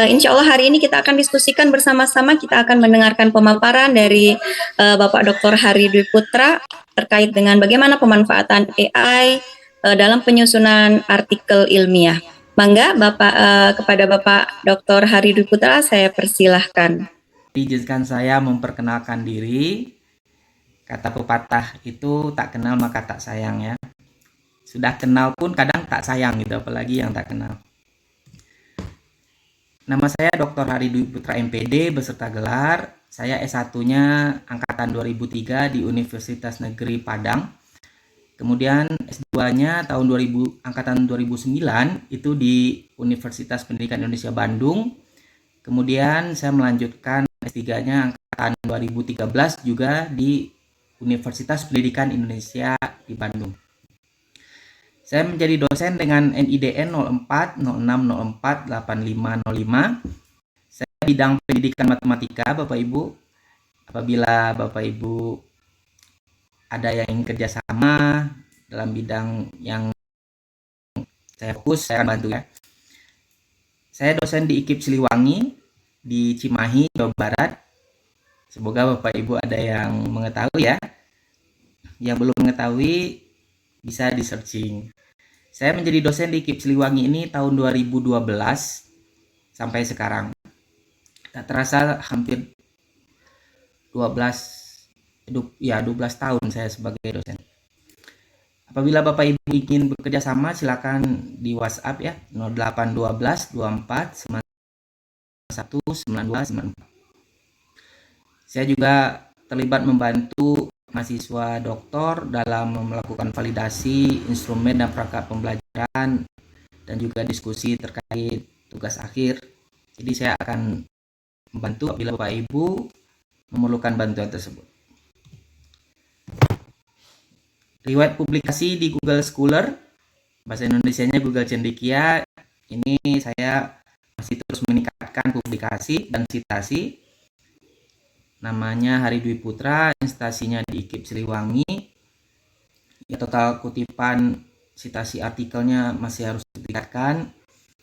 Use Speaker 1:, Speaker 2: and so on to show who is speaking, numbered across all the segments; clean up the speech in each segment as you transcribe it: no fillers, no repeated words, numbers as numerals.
Speaker 1: Insya Allah hari ini kita akan diskusikan bersama-sama, kita akan mendengarkan pemaparan dari Bapak Dr. Hari Dwi Putra terkait dengan bagaimana pemanfaatan AI dalam penyusunan artikel ilmiah. Mangga kepada Bapak Dr. Hari Dwi Putra saya persilahkan.
Speaker 2: Izinkan saya memperkenalkan diri. Kata pepatah itu tak kenal maka tak sayang ya. Sudah kenal pun kadang tak sayang gitu, apalagi yang tak kenal. Nama saya Dr. Hari Dwi Putra MPD beserta gelar. Saya S1-nya angkatan 2003 di Universitas Negeri Padang. Kemudian S2-nya tahun 2000 angkatan 2009 itu di Universitas Pendidikan Indonesia Bandung. Kemudian saya melanjutkan S3-nya angkatan 2013 juga di Universitas Pendidikan Indonesia di Bandung. Saya menjadi dosen dengan NIDN 04 06 04 8505. Saya bidang pendidikan matematika, Bapak Ibu. Apabila Bapak Ibu ada yang ingin kerjasama dalam bidang yang saya fokus, saya akan bantu ya. Saya dosen di IKIP Siliwangi di Cimahi, Jawa Barat. Semoga Bapak Ibu ada yang mengetahui ya. Yang belum mengetahui bisa di searching. Saya menjadi dosen di IKIP Siliwangi ini tahun 2012 sampai sekarang. Tak terasa hampir 12 tahun saya sebagai dosen. Apabila Bapak Ibu ingin bekerja sama, silakan di WhatsApp ya 0812 24 91 92 94. Saya juga terlibat membantu mahasiswa doktor dalam melakukan validasi instrumen dan perangkat pembelajaran dan juga diskusi terkait tugas akhir. Jadi saya akan membantu apabila Bapak Ibu memerlukan bantuan tersebut. Riwayat publikasi di Google Scholar, bahasa Indonesianya Google Cendekia. Ini saya masih terus meningkatkan publikasi dan citasi. Namanya Hari Dwi Putra, instansinya di IKIP Siliwangi. Ya, total kutipan citasi artikelnya masih harus ditingkatkan.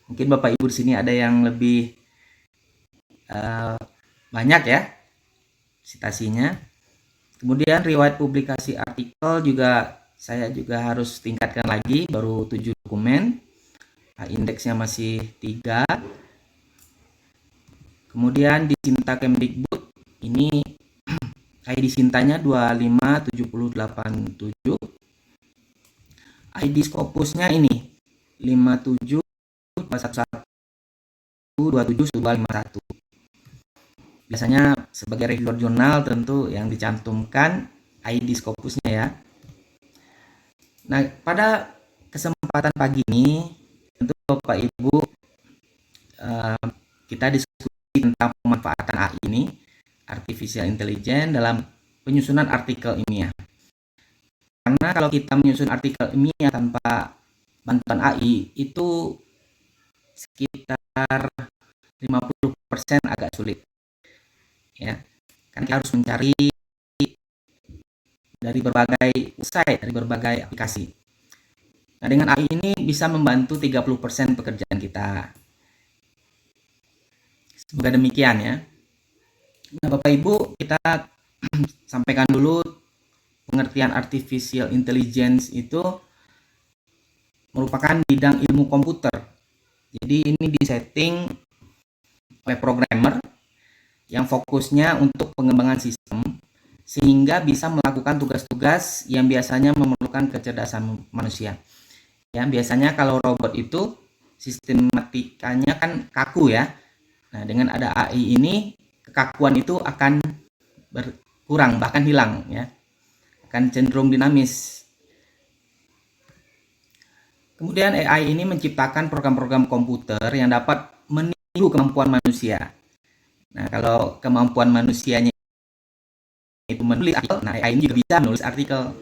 Speaker 2: Mungkin Bapak Ibu di sini ada yang lebih banyak ya citasinya. Kemudian riwayat publikasi artikel juga saya juga harus tingkatkan lagi, baru 7 dokumen. Indeksnya masih 3. Kemudian di Sinta Kemdikbud ini ID Sintanya 25787. ID Scopusnya ini 57 211 27 251. Biasanya sebagai reviewer jurnal tentu yang dicantumkan ID Scopusnya ya. Nah, pada kesempatan pagi ini tentu Bapak Ibu kita diskusi tentang pemanfaatan AI ini, Artificial Intelligence, dalam penyusunan artikel ilmiah. Karena kalau kita menyusun artikel ilmiah tanpa bantuan AI itu sekitar 50% agak sulit. Ya, kan kita harus mencari dari berbagai website, dari berbagai aplikasi. Nah, dengan AI ini bisa membantu 30% pekerjaan kita. Semoga demikian ya. Nah, Bapak Ibu, kita sampaikan dulu pengertian artificial intelligence itu merupakan bidang ilmu komputer. Jadi ini disetting oleh programmer yang fokusnya untuk pengembangan sistem sehingga bisa melakukan tugas-tugas yang biasanya memerlukan kecerdasan manusia. Ya, biasanya kalau robot itu sistematikanya kan kaku ya. Nah, dengan ada AI ini kekakuan itu akan berkurang bahkan hilang ya. Akan cenderung dinamis. Kemudian AI ini menciptakan program-program komputer yang dapat meniru kemampuan manusia. Nah, kalau kemampuan manusianya itu menulis artikel, nah AI ini juga bisa menulis artikel.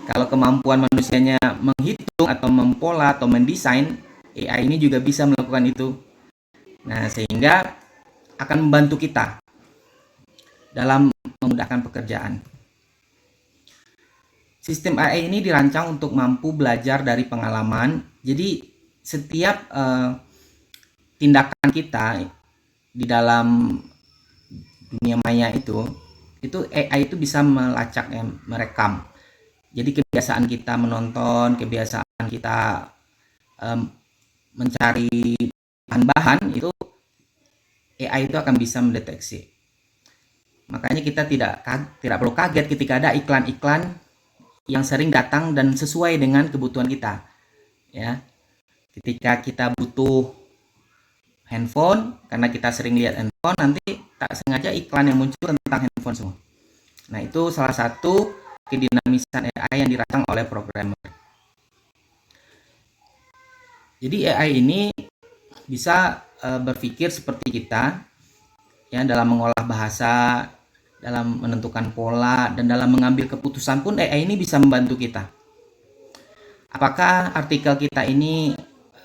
Speaker 2: Kalau kemampuan manusianya menghitung atau mempola atau mendesain, AI ini juga bisa melakukan itu. Nah, sehingga akan membantu kita dalam memudahkan pekerjaan. Sistem AI ini dirancang untuk mampu belajar dari pengalaman. Jadi setiap tindakan kita di dalam dunia maya itu AI itu bisa melacak, ya, merekam. Jadi kebiasaan kita menonton, kebiasaan kita mencari bahan-bahan itu AI itu akan bisa mendeteksi. Makanya kita tidak perlu kaget ketika ada iklan-iklan yang sering datang dan sesuai dengan kebutuhan kita. Ya, ketika kita butuh handphone, karena kita sering lihat handphone, nanti tak sengaja iklan yang muncul tentang handphone semua. Nah, itu salah satu kedinamisan AI yang dirancang oleh programmer. Jadi AI ini bisa berpikir seperti kita, ya, dalam mengolah bahasa, dalam menentukan pola, dan dalam mengambil keputusan pun AI ini bisa membantu kita. Apakah artikel kita ini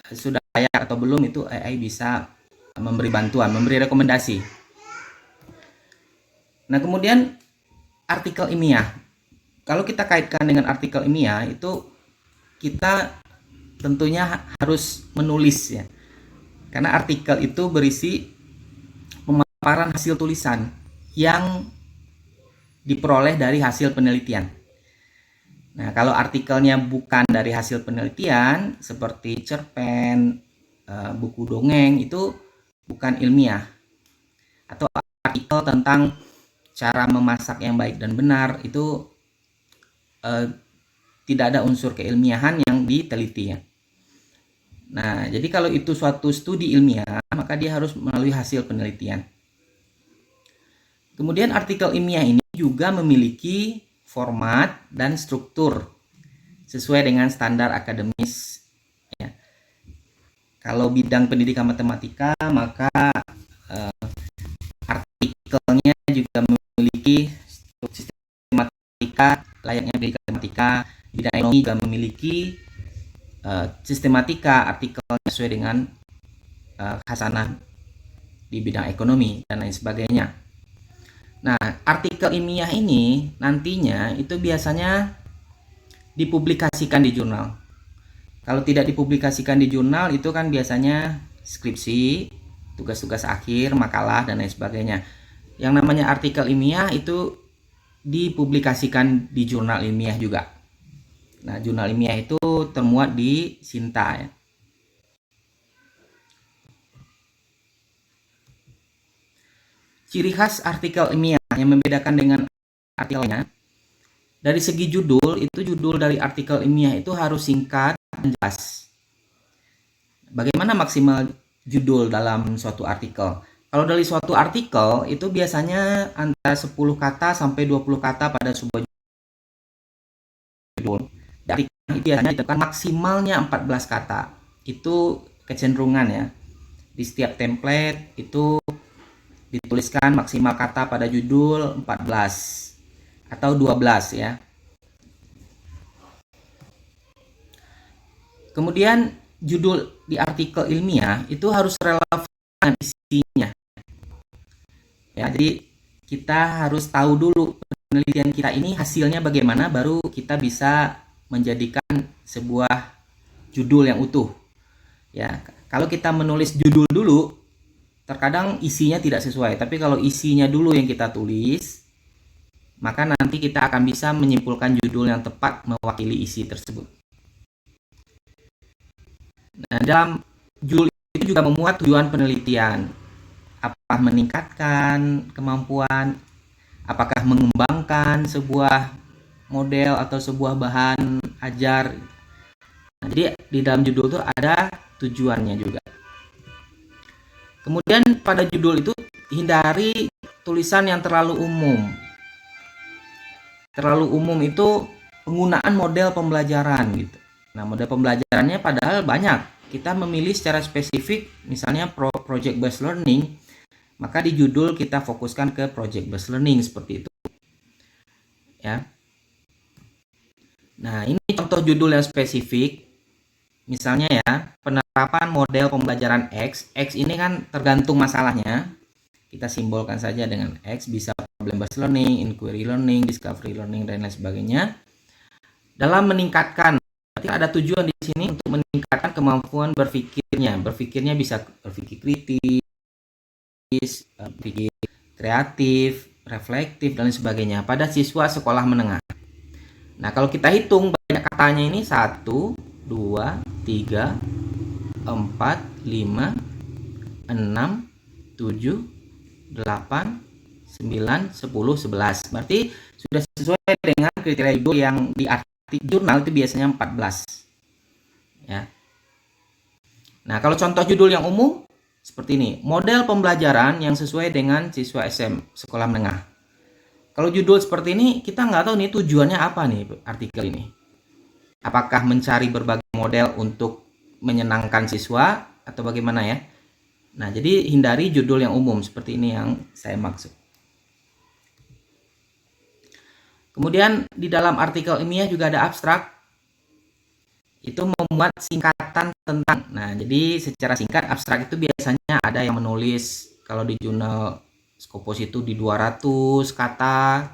Speaker 2: sudah layak atau belum, itu AI bisa memberi bantuan, memberi rekomendasi. Nah, kemudian artikel ilmiah. Kalau kita kaitkan dengan artikel ilmiah, itu kita tentunya harus menulis, ya. Karena artikel itu berisi pemaparan hasil tulisan yang diperoleh dari hasil penelitian. Nah, kalau artikelnya bukan dari hasil penelitian, seperti cerpen, buku dongeng, itu bukan ilmiah. Atau artikel tentang cara memasak yang baik dan benar, itu tidak ada unsur keilmiahan yang diteliti, ya. Nah, jadi kalau itu suatu studi ilmiah, maka dia harus melalui hasil penelitian. Kemudian artikel ilmiah ini juga memiliki format dan struktur sesuai dengan standar akademis, ya. Kalau bidang pendidikan matematika, maka artikelnya juga memiliki sistematika layaknya pendidikan matematika. Bidang ekonomi juga memiliki sistematika artikelnya sesuai dengan khasanah di bidang ekonomi dan lain sebagainya. Nah, artikel ilmiah ini nantinya itu biasanya dipublikasikan di jurnal. Kalau tidak dipublikasikan di jurnal, itu kan biasanya skripsi, tugas-tugas akhir, makalah, dan lain sebagainya. Yang namanya artikel ilmiah itu dipublikasikan di jurnal ilmiah juga. Nah, jurnal ilmiah itu termuat di Sinta, ya. Ciri khas artikel ilmiah yang membedakan dengan artikelnya, dari segi judul, itu judul dari artikel ilmiah itu harus singkat dan jelas. Bagaimana maksimal judul dalam suatu artikel? Kalau dari suatu artikel itu biasanya antara 10 kata sampai 20 kata pada sebuah judul. Dari itu biasanya ditekan maksimalnya 14 kata. Itu kecenderungan, ya. Di setiap template itu dituliskan maksimal kata pada judul 14 atau 12, ya. Kemudian judul di artikel ilmiah itu harus relevan dengan isinya, ya. Jadi kita harus tahu dulu penelitian kita ini hasilnya bagaimana, baru kita bisa menjadikan sebuah judul yang utuh, ya. Kalau kita menulis judul dulu, terkadang isinya tidak sesuai. Tapi kalau isinya dulu yang kita tulis, maka nanti kita akan bisa menyimpulkan judul yang tepat mewakili isi tersebut. Nah, dalam judul itu juga memuat tujuan penelitian. Apakah meningkatkan kemampuan, apakah mengembangkan sebuah model atau sebuah bahan ajar. Nah, jadi di dalam judul itu ada tujuannya juga. Kemudian pada judul itu hindari tulisan yang terlalu umum. Terlalu umum itu penggunaan model pembelajaran, gitu. Nah, model pembelajarannya padahal banyak. Kita memilih secara spesifik, misalnya project based learning, maka di judul kita fokuskan ke project based learning seperti itu, ya. Nah, ini contoh judul yang spesifik. Misalnya, ya, penerapan model pembelajaran X. X ini kan tergantung masalahnya. Kita simbolkan saja dengan X, bisa problem based learning, inquiry learning, discovery learning, dan lain sebagainya. Dalam meningkatkan Berarti ada tujuan di sini untuk meningkatkan kemampuan berpikirnya. Berpikirnya bisa berpikir kritis, berpikir kreatif, reflektif, dan lain sebagainya pada siswa sekolah menengah. Nah, kalau kita hitung banyak katanya ini 1, 2, 3, 4, 5, 6, 7, 8, 9, 10, 11. Berarti sudah sesuai dengan kriteria judul yang di jurnal itu biasanya 14. Ya. Nah, kalau contoh judul yang umum seperti ini, model pembelajaran yang sesuai dengan siswa sekolah menengah. Kalau judul seperti ini, kita nggak tahu nih tujuannya apa nih artikel ini. Apakah mencari berbagai model untuk menyenangkan siswa atau bagaimana ya? Nah, jadi hindari judul yang umum seperti ini yang saya maksud. Kemudian di dalam artikel ilmiah juga ada abstrak. Itu memuat singkatan tentang. Nah, jadi secara singkat abstrak itu biasanya ada yang menulis kalau di jurnal Scopus itu di 200 kata.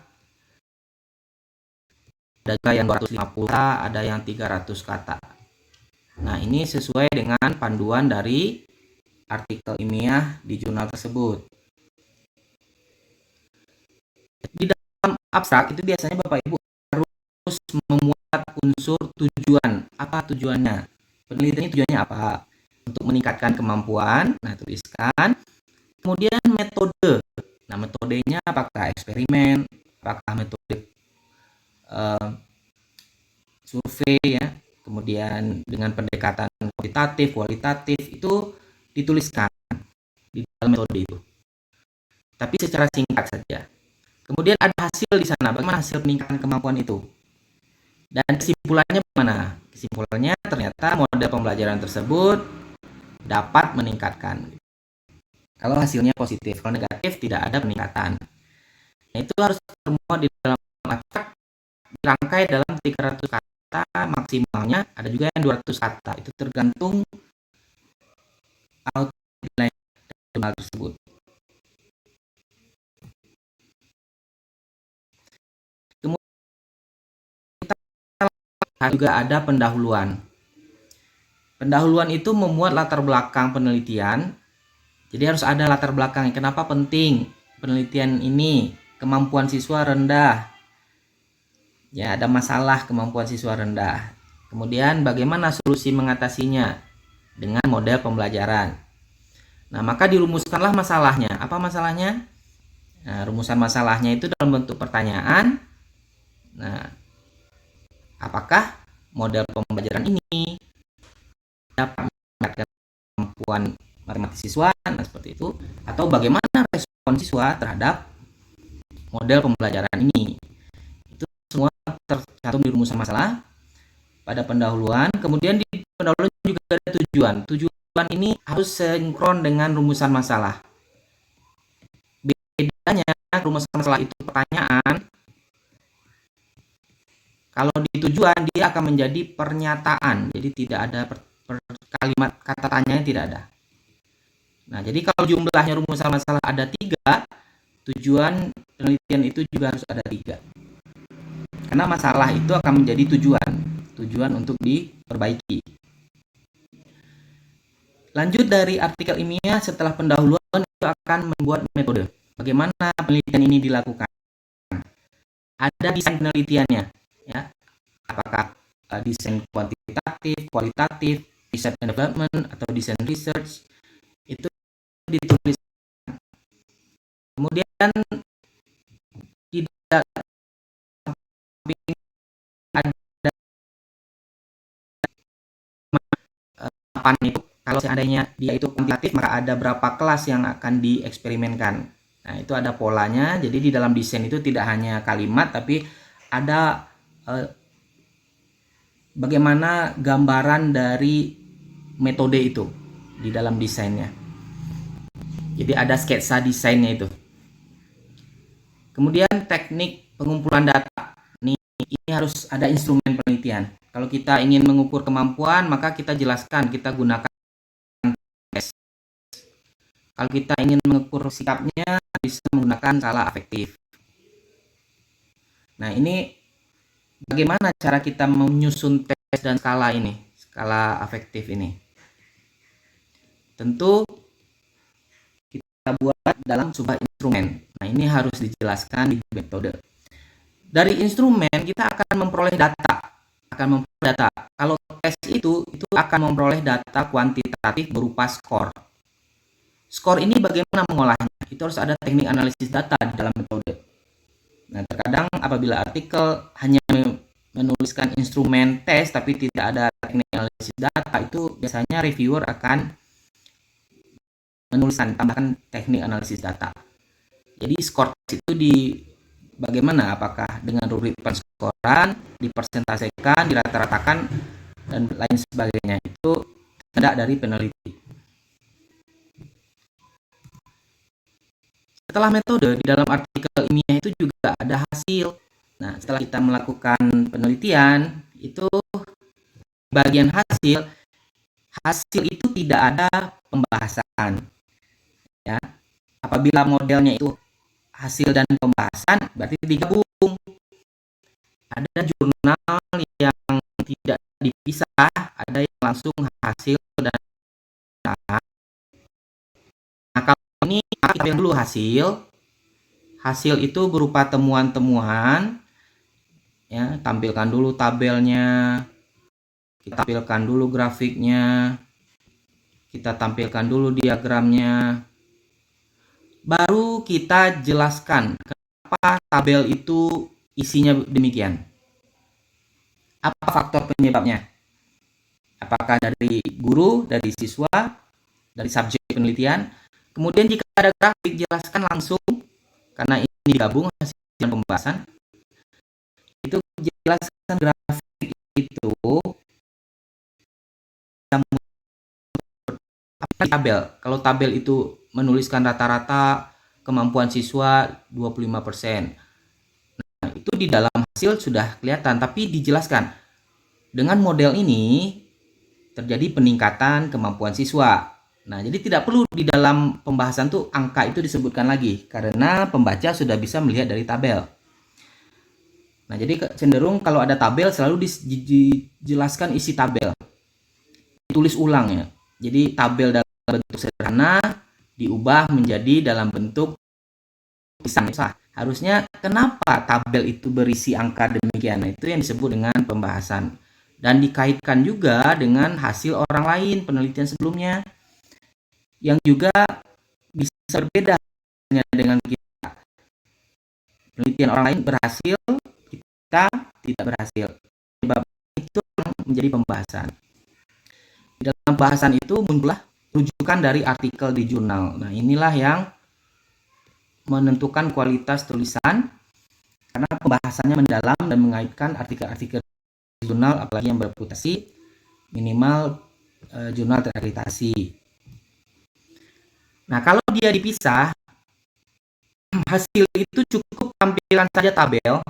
Speaker 2: Ada juga yang 250 kata, ada yang 300 kata. Nah, ini sesuai dengan panduan dari artikel ilmiah di jurnal tersebut. Di dalam abstrak itu biasanya Bapak Ibu harus memuat unsur tujuan. Apa tujuannya? Penelitian tujuannya apa? Untuk meningkatkan kemampuan. Nah, tuliskan. Kemudian metode. Nah, metodenya apakah eksperimen, apakah metode survei ya. Kemudian dengan pendekatan kuantitatif, kualitatif itu dituliskan di dalam metode itu. Tapi secara singkat saja. Kemudian ada hasil di sana. Bagaimana hasil peningkatan kemampuan itu? Dan kesimpulannya bagaimana? Kesimpulannya ternyata model pembelajaran tersebut dapat meningkatkan. Kalau hasilnya positif, kalau negatif tidak ada peningkatan. Nah, itu harus termuat di dalam abstrak, dirangkai dalam 300 kata maksimalnya, ada juga yang 200 kata. Itu tergantung outline jurnal tersebut. Kemudian juga ada pendahuluan. Pendahuluan itu memuat latar belakang penelitian. Jadi harus ada latar belakang. Kenapa penting penelitian ini? Kemampuan siswa rendah. Ya, ada masalah kemampuan siswa rendah. Kemudian bagaimana solusi mengatasinya dengan model pembelajaran. Nah, maka dirumuskanlah masalahnya. Apa masalahnya? Nah, rumusan masalahnya itu dalam bentuk pertanyaan. Nah, apakah model pembelajaran ini dapat meningkatkan kemampuan matematis siswa? Nah, seperti itu. Atau bagaimana respon siswa terhadap model pembelajaran ini? Itu semua tercantum di rumusan masalah pada pendahuluan. Kemudian di pendahuluan juga ada tujuan. Tujuan ini harus sinkron dengan rumusan masalah. Bedanya rumusan masalah itu pertanyaan. Kalau di tujuan dia akan menjadi pernyataan. Jadi tidak ada kalimat kata tanyanya tidak ada. Nah, jadi kalau jumlahnya rumusan masalah ada 3, tujuan penelitian itu juga harus ada 3. Karena masalah itu akan menjadi tujuan untuk diperbaiki. Lanjut dari artikel ilmiah, setelah pendahuluan itu akan membuat metode. Bagaimana penelitian ini dilakukan? Ada desain penelitiannya, ya. Apakah desain kuantitatif, kualitatif, research and development atau desain research itu ditulis. Kemudian tidak ada itu kalau seandainya dia itu kuantitatif maka ada berapa kelas yang akan dieksperimenkan. Nah, itu ada polanya. Jadi di dalam desain itu tidak hanya kalimat tapi ada bagaimana gambaran dari metode itu di dalam desainnya. Jadi ada sketsa desainnya itu. Kemudian teknik pengumpulan data. Ini harus ada instrumen penelitian. Kalau kita ingin mengukur kemampuan, maka kita jelaskan, kita gunakan tes. Kalau kita ingin mengukur sikapnya, bisa menggunakan skala afektif. Nah, ini bagaimana cara kita menyusun tes tes dan skala afektif ini. Tentu kita buat dalam sebuah instrumen. Nah, ini harus dijelaskan di metode. Dari instrumen kita akan memperoleh data. Kalau tes itu akan memperoleh data kuantitatif berupa skor. Skor ini bagaimana mengolahnya? Itu harus ada teknik analisis data di dalam metode. Nah, terkadang apabila artikel hanya menuliskan instrumen tes tapi tidak ada teknik analisis data, itu biasanya reviewer akan tambahkan teknik analisis data. Jadi skor itu bagaimana? Apakah dengan rubrik penskoran, dipersentasikan, dirata-ratakan, dan lain sebagainya. Itu tidak dari peneliti. Setelah metode, di dalam artikel ilmiah itu juga ada hasil. Nah, setelah kita melakukan penelitian, itu bagian hasil itu tidak ada pembahasan. Ya, apabila modelnya itu hasil dan pembahasan, berarti digabung. Ada jurnal yang tidak dipisah, ada yang langsung hasil dan nah, kalau ini kita ambil dulu hasil itu berupa temuan-temuan, ya, tampilkan dulu tabelnya, kita tampilkan dulu grafiknya, kita tampilkan dulu diagramnya, baru kita jelaskan kenapa tabel itu isinya demikian. Apa faktor penyebabnya? Apakah dari guru, dari siswa, dari subjek penelitian? Kemudian jika ada grafik, jelaskan langsung, karena ini digabung hasil dan pembahasan. Itu jelaskan grafik itu tabel. Kalau tabel itu menuliskan rata-rata kemampuan siswa 25%. Nah, itu di dalam hasil sudah kelihatan, tapi dijelaskan. Dengan model ini terjadi peningkatan kemampuan siswa. Nah, jadi tidak perlu di dalam pembahasan tuh angka itu disebutkan lagi, karena pembaca sudah bisa melihat dari tabel. Nah, jadi cenderung kalau ada tabel selalu dijelaskan isi tabel. Ditulis ulang ya. Jadi tabel dalam bentuk sederhana diubah menjadi dalam bentuk tulisan. Harusnya kenapa tabel itu berisi angka demikian? Nah, itu yang disebut dengan pembahasan. Dan dikaitkan juga dengan hasil orang lain, penelitian sebelumnya, yang juga bisa berbeda dengan kita. Penelitian orang lain berhasil, kita tidak berhasil. Sebab itu menjadi pembahasan. Di dalam bahasan itu muncullah rujukan dari artikel di jurnal. Nah, inilah yang menentukan kualitas tulisan, karena pembahasannya mendalam dan mengaitkan artikel-artikel di jurnal, apalagi yang bereputasi, minimal jurnal terakreditasi. Nah, kalau dia dipisah, hasil itu cukup tampilan saja tabel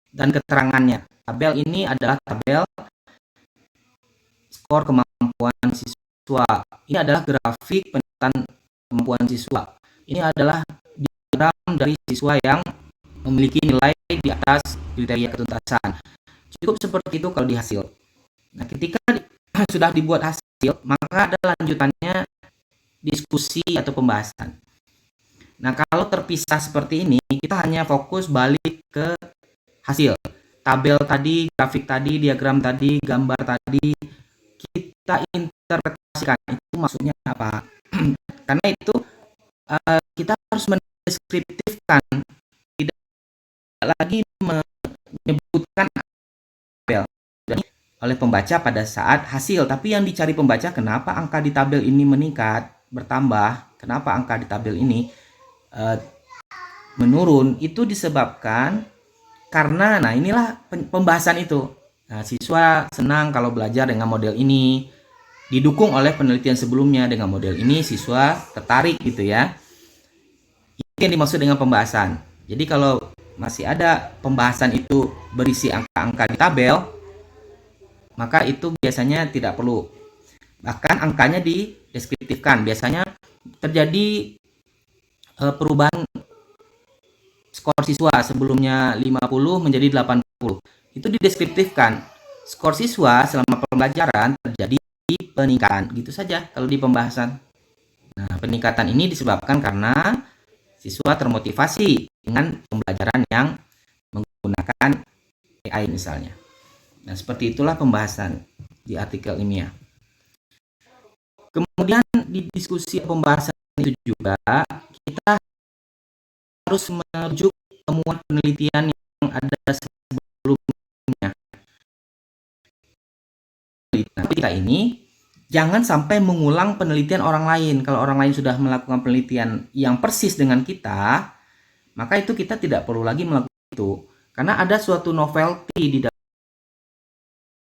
Speaker 2: dan keterangannya. Tabel ini adalah tabel skor kemampuan siswa. Ini adalah grafik peningkatan kemampuan siswa. Ini adalah diagram dari siswa yang memiliki nilai di atas kriteria ketuntasan. Cukup seperti itu kalau di hasil. Nah, ketika sudah dibuat hasil, maka ada lanjutannya diskusi atau pembahasan. Nah, kalau terpisah seperti ini, kita hanya fokus balik ke hasil. Tabel tadi, grafik tadi, diagram tadi, gambar tadi, kita interpretasikan itu maksudnya apa. Karena itu kita harus mendeskriptifkan, tidak lagi menyebutkan tabel oleh pembaca pada saat hasil, tapi yang dicari pembaca kenapa angka di tabel ini meningkat, bertambah, kenapa angka di tabel ini menurun, itu disebabkan karena, nah inilah pembahasan itu. Nah, siswa senang kalau belajar dengan model ini, didukung oleh penelitian sebelumnya dengan model ini, siswa tertarik gitu ya. Itu yang dimaksud dengan pembahasan. Jadi kalau masih ada pembahasan itu berisi angka-angka di tabel, maka itu biasanya tidak perlu. Bahkan angkanya dideskriptifkan. Biasanya terjadi perubahan skor siswa sebelumnya 50 menjadi 80. Itu dideskriptifkan. skor siswa selama pembelajaran terjadi peningkatan. Gitu saja kalau di pembahasan. Nah, peningkatan ini disebabkan karena siswa termotivasi dengan pembelajaran yang menggunakan AI misalnya. Nah, seperti itulah pembahasan di artikel ilmiah. Kemudian di diskusi pembahasan itu juga kita harus merujuk temuan penelitian yang ada sebelumnya. Nah, kita ini jangan sampai mengulang penelitian orang lain. Kalau orang lain sudah melakukan penelitian yang persis dengan kita, maka itu kita tidak perlu lagi melakukan itu. Karena ada suatu novelty di dalam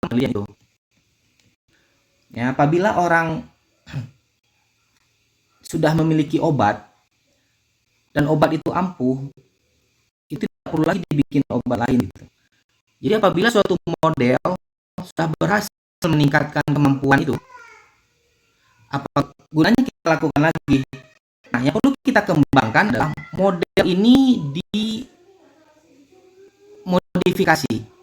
Speaker 2: penelitian itu. Ya, apabila orang sudah memiliki obat dan obat itu ampuh, itu tidak perlu lagi dibikin obat lain gitu. Jadi apabila suatu model sudah berhasil meningkatkan kemampuan itu, apa gunanya kita lakukan lagi? Nah, yang perlu kita kembangkan adalah model ini dimodifikasi.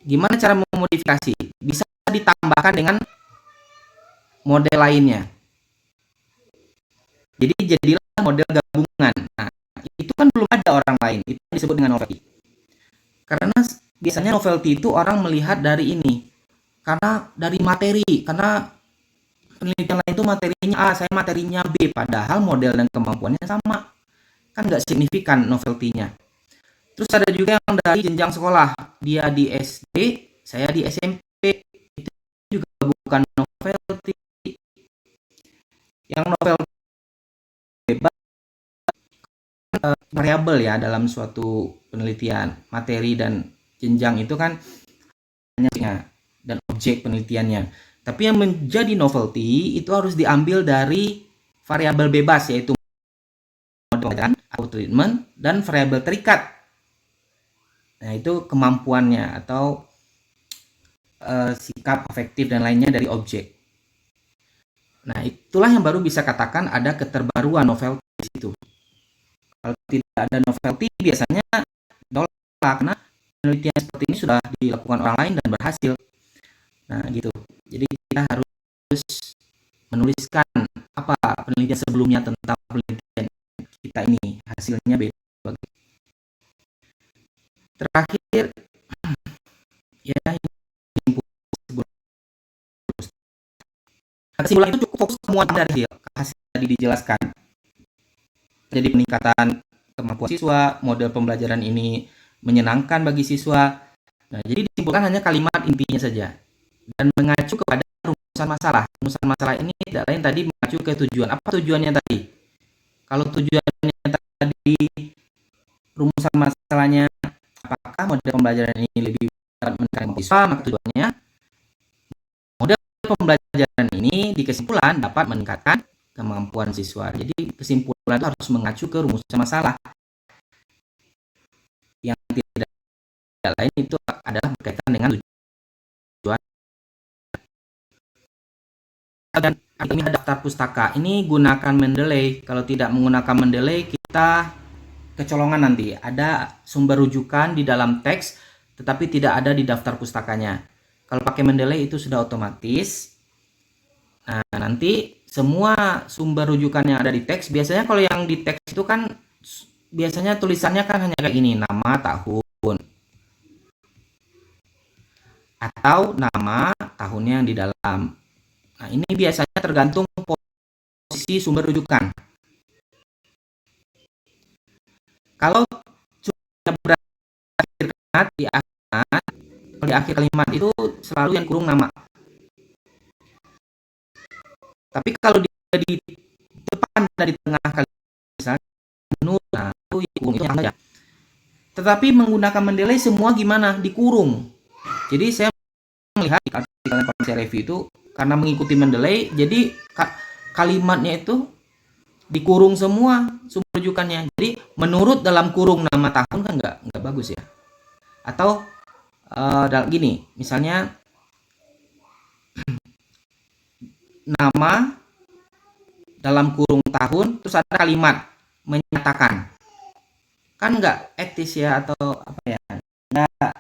Speaker 2: Gimana cara memodifikasi? Bisa ditambahkan dengan model lainnya. Jadi jadilah model gabungan. Nah, itu kan belum ada orang lain. Itu disebut dengan novelty. Karena biasanya novelty itu orang melihat dari ini. Karena dari materi. Karena penelitian lain itu materinya A, saya materinya B. Padahal model dan kemampuannya sama. Kan nggak signifikan novelty-nya. Terus ada juga yang dari jenjang sekolah. Dia di SD, saya di SMP. Itu juga bukan novelty. Yang novelty bebas variabel ya dalam suatu penelitian. Materi dan jenjang itu kan hanya dan objek penelitiannya. Tapi yang menjadi novelty itu harus diambil dari variabel bebas, yaitu model pembelajaran, atau treatment, dan variabel terikat. Nah, itu kemampuannya atau sikap afektif dan lainnya dari objek. Nah, itulah yang baru bisa katakan ada keterbaruan novelty di situ. Kalau tidak ada novelty, biasanya ditolak karena penelitian seperti ini sudah dilakukan orang lain dan berhasil. Nah, gitu. Jadi kita harus menuliskan apa penelitian sebelumnya tentang penelitian kita ini, hasilnya beda. Terakhir, ya, kesimpulan itu cukup fokus semua dari hasil tadi dijelaskan. Jadi peningkatan kemampuan siswa, model pembelajaran ini menyenangkan bagi siswa. Nah, jadi disimpulkan hanya kalimat intinya saja dan mengacu kepada rumusan masalah. Rumusan masalah ini tidak lain tadi mengacu ke tujuan. Apa tujuannya tadi? Kalau tujuannya tadi rumusan masalahnya apakah model pembelajaran ini lebih dapat meningkatkan siswa, maka tujuannya model pembelajaran ini di kesimpulan dapat meningkatkan kemampuan siswa. Jadi kesimpulan itu harus mengacu ke rumusan masalah. Yang tidak lain itu adalah berkaitan dengan tujuan. Dan ini ada daftar pustaka. Ini gunakan Mendeley. Kalau tidak menggunakan Mendeley, kita kecolongan nanti. Ada sumber rujukan di dalam teks, tetapi tidak ada di daftar pustakanya. Kalau pakai Mendeley itu sudah otomatis. Nah, nanti semua sumber rujukan yang ada di teks, biasanya kalau yang di teks itu kan biasanya tulisannya kan hanya kayak ini, nama, tahun, atau nama tahunnya yang di dalam. Nah, ini biasanya tergantung posisi sumber rujukan. Kalau sudah berakhir kalimat di akhir kalimat itu selalu yang kurung nama. Tapi kalau dia di depan dari tengah kalimat, misalnya nah itu yang saja. Tetapi menggunakan Mendeley semua gimana? Dikurung. Jadi saya melihat di artikel Farmacia Review itu karena mengikuti Mendeley, jadi kalimatnya itu dikurung semua sumber rujukannya. Jadi menurut dalam kurung nama tahun kan nggak bagus ya. Atau gini, misalnya nama dalam kurung tahun terus ada kalimat menyatakan, kan nggak etis ya, atau apa ya, nggak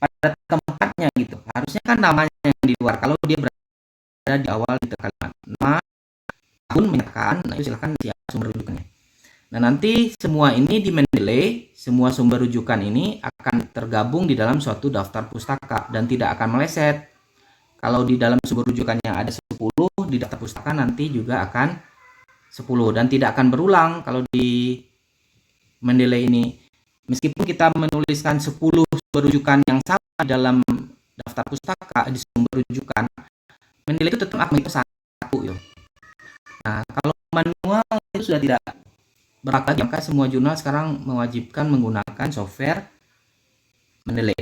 Speaker 2: pada tempatnya gitu. Harusnya kan namanya yang di luar. Kalau dia berada di awal gitu kalimat nama, tahun, menyatakan, nah itu silakan siap sumber rujukannya. Nah, nanti semua ini di Mendeley, semua sumber rujukan ini akan tergabung di dalam suatu daftar pustaka dan tidak akan meleset. Kalau di dalam sumber rujukannya ada 10, di daftar pustaka nanti juga akan 10 dan tidak akan berulang kalau di Mendeley ini. Meskipun kita menuliskan 10 sumber rujukan yang sama dalam daftar pustaka di sumber rujukan, Mendeley itu tetap akan menghitung satu. Nah, kalau manual itu sudah tidak berlaku lagi, maka semua jurnal sekarang mewajibkan menggunakan software Mendeley.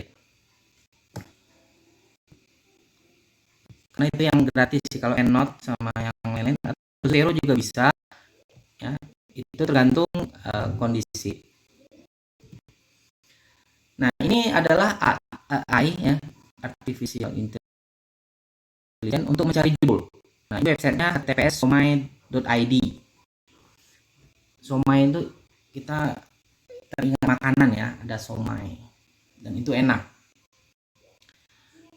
Speaker 2: Karena itu yang gratis sih, kalau EndNote sama yang lain-lain atau Zero juga bisa ya, itu tergantung kondisi. Nah, ini adalah AI ya, Artificial Intelligence untuk mencari judul. Nah, ini websitenya https://somai.id. Somai itu kita teringat makanan ya, ada somai dan itu enak.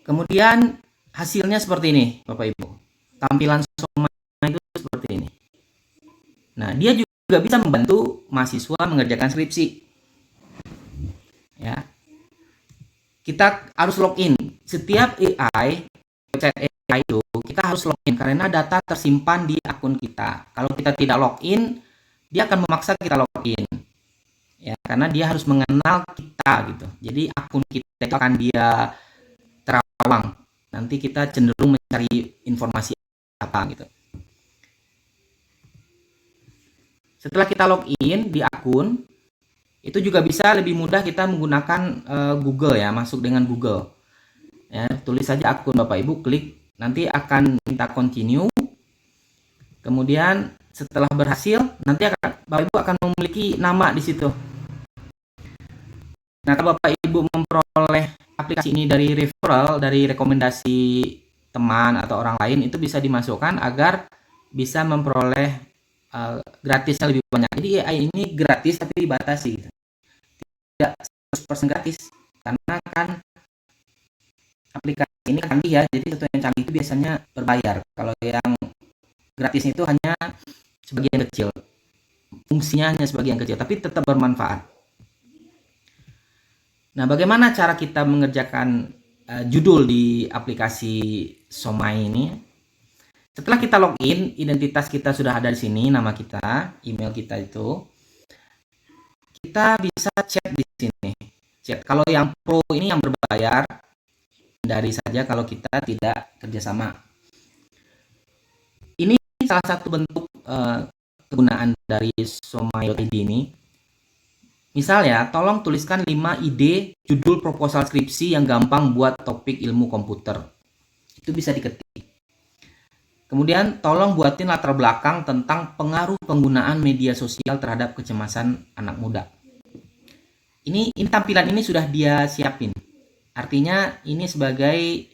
Speaker 2: Kemudian hasilnya seperti ini Bapak Ibu, tampilan somai itu seperti ini. Nah, dia juga bisa membantu mahasiswa mengerjakan skripsi ya. Kita harus login setiap AI, website AI itu kita harus login karena data tersimpan di akun kita. Kalau kita tidak login, dia akan memaksa kita login ya, karena dia harus mengenal kita gitu. Jadi akun kita itu akan dia terawang. Nanti kita cenderung mencari informasi apa gitu. Setelah kita login di akun, itu juga bisa lebih mudah kita menggunakan Google ya, masuk dengan Google. Ya, tulis saja akun Bapak Ibu, klik, nanti akan minta continue. Kemudian setelah berhasil, nanti Bapak Ibu akan memiliki nama di situ. Nah, kalau Bapak Ibu memperoleh aplikasi ini dari referral, dari rekomendasi teman atau orang lain, itu bisa dimasukkan agar bisa memperoleh gratisnya lebih banyak. Jadi AI ini gratis tapi dibatasi gitu. Tidak 100% gratis karena kan aplikasi ini canggih ya, jadi sesuatu yang canggih itu biasanya berbayar. Kalau yang gratis itu hanya sebagian kecil, fungsinya hanya sebagian kecil tapi tetap bermanfaat. Nah, bagaimana cara kita mengerjakan judul di aplikasi Somai ini? Setelah kita login, identitas kita sudah ada di sini, nama kita, email kita itu. Kita bisa chat di sini. Chat. Kalau yang pro ini yang berbayar, hindari saja kalau kita tidak kerjasama. Ini salah satu bentuk kegunaan dari Somai.id ini. Misal ya, tolong tuliskan 5 ide judul proposal skripsi yang gampang buat topik ilmu komputer. Itu bisa diketik. Kemudian tolong buatin latar belakang tentang pengaruh penggunaan media sosial terhadap kecemasan anak muda. Ini tampilan ini sudah dia siapin. Artinya ini sebagai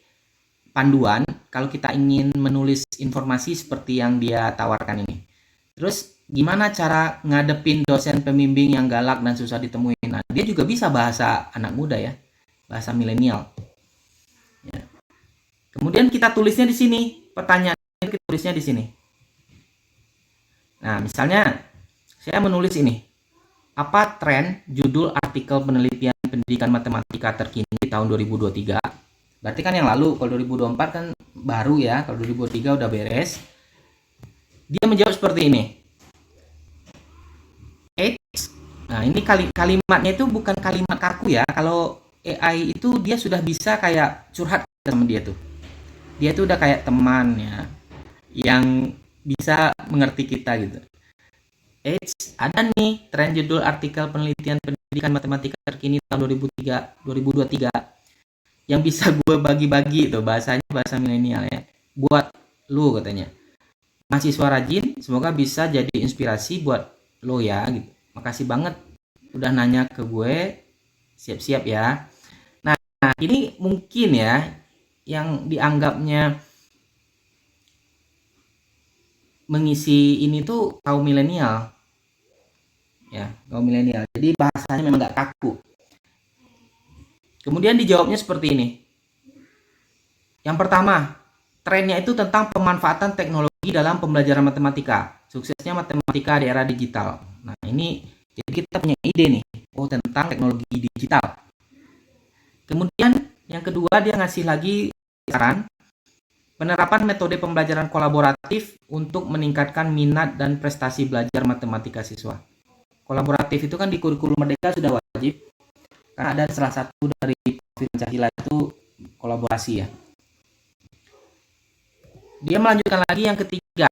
Speaker 2: panduan kalau kita ingin menulis informasi seperti yang dia tawarkan ini. Terus gimana cara ngadepin dosen pembimbing yang galak dan susah ditemuin? Nah, dia juga bisa bahasa anak muda ya, bahasa milenial. Ya. Kemudian kita tulisnya di sini, pertanyaan kita tulisnya di sini. Nah, misalnya saya menulis ini, apa tren judul artikel penelitian pendidikan matematika terkini di tahun 2023? Berarti kan yang lalu, kalau 2024 kan baru ya, kalau 2023 udah beres. Dia menjawab seperti ini. Nah, ini kalimatnya itu bukan kalimat kaku ya. Kalau AI itu dia sudah bisa kayak curhat sama dia tuh. Dia tuh udah kayak teman ya, yang bisa mengerti kita gitu. Ada nih tren judul artikel penelitian pendidikan matematika terkini tahun 2023 yang bisa gue bagi-bagi tuh, bahasanya bahasa milenial ya. Buat lu katanya. Mahasiswa rajin, semoga bisa jadi inspirasi buat lo ya gitu. Makasih banget udah nanya ke gue, siap-siap ya. Nah, ini mungkin ya yang dianggapnya mengisi ini tuh kaum milenial ya, kaum milenial. Jadi bahasanya memang nggak kaku. Kemudian dijawabnya seperti ini. Yang pertama, trennya itu tentang pemanfaatan teknologi dalam pembelajaran matematika. Suksesnya matematika di era digital. Nah, ini jadi kita punya ide nih, tentang teknologi digital. Kemudian yang kedua dia ngasih lagi saran penerapan metode pembelajaran kolaboratif untuk meningkatkan minat dan prestasi belajar matematika siswa. Kolaboratif itu kan di kurikulum Merdeka sudah wajib, karena ada salah satu dari profil Pancasila itu kolaborasi ya. Dia melanjutkan lagi yang ketiga,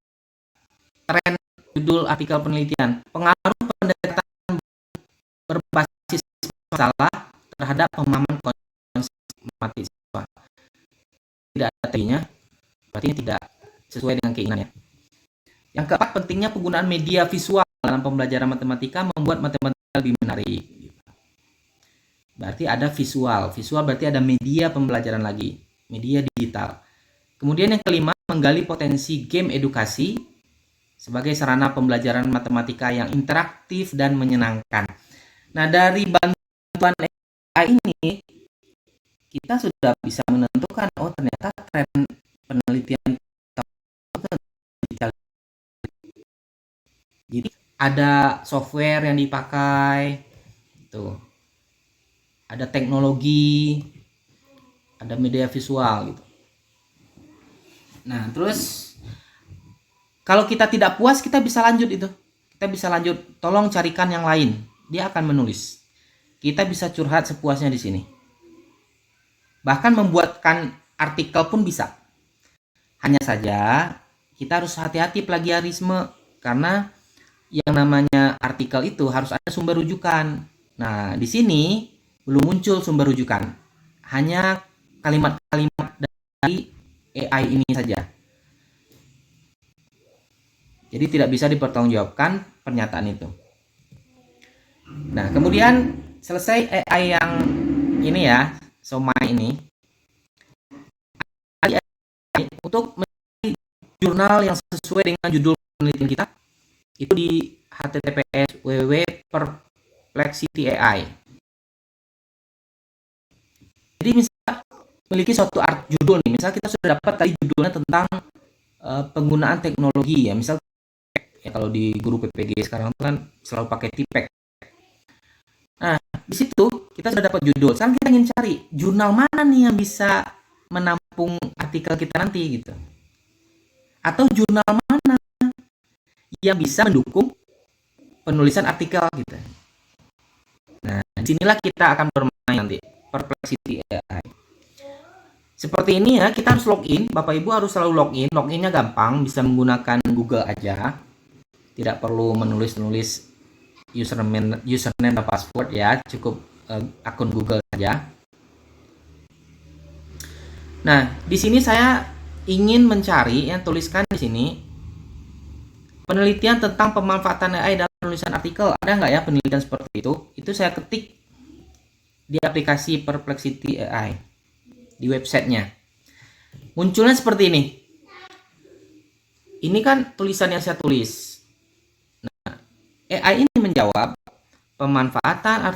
Speaker 2: tren judul artikel penelitian, pengaruh pendekatan berbasis masalah terhadap pemahaman konsep matematika siswa. Tidak ada tadinya, berarti ini tidak sesuai dengan keinginannya. Yang keempat, pentingnya penggunaan media visual dalam pembelajaran matematika membuat matematika lebih menarik. Berarti ada visual. Visual berarti ada media pembelajaran lagi, media digital. Kemudian yang kelima, menggali potensi game edukasi sebagai sarana pembelajaran matematika yang interaktif dan menyenangkan. Nah, dari bantuan AI ini kita sudah bisa menentukan ternyata tren penelitian digital. Jadi ada software yang dipakai, tuh, ada teknologi, ada media visual gitu. Nah, terus kalau kita tidak puas kita bisa lanjut itu. Kita bisa lanjut, tolong carikan yang lain. Dia akan menulis. Kita bisa curhat sepuasnya di sini. Bahkan membuatkan artikel pun bisa. Hanya saja kita harus hati-hati plagiarisme karena yang namanya artikel itu harus ada sumber rujukan. Nah, di sini belum muncul sumber rujukan. Hanya kalimat-kalimat dari AI ini saja. Jadi tidak bisa dipertanggungjawabkan pernyataan itu. Nah, kemudian selesai AI yang ini ya, Somai ini, untuk mencari jurnal yang sesuai dengan judul penelitian kita, itu di https www.perplexity.ai. Jadi misalnya memiliki suatu judul nih, misal kita sudah dapat tadi judulnya tentang penggunaan teknologi ya, misal ya kalau di guru PPG sekarang kan selalu pakai TIPEK. Nah, di situ kita sudah dapat judul. Sekarang kita ingin cari jurnal mana nih yang bisa menampung artikel kita nanti gitu. Atau jurnal mana yang bisa mendukung penulisan artikel gitu. Nah, disinilah kita akan bermain nanti. Perplexity AI. Seperti ini ya, kita harus login. Bapak Ibu harus selalu login. Loginnya gampang, bisa menggunakan Google aja. Tidak perlu menulis-nulis username dan password ya, cukup akun Google saja. Nah, di sini saya ingin mencari yang tuliskan di sini penelitian tentang pemanfaatan AI dalam penulisan artikel. Ada nggak ya penelitian seperti itu? Itu saya ketik di aplikasi Perplexity AI di websitenya. Munculnya seperti ini. Ini kan tulisan yang saya tulis. Nah, AI ini menjawab pemanfaatan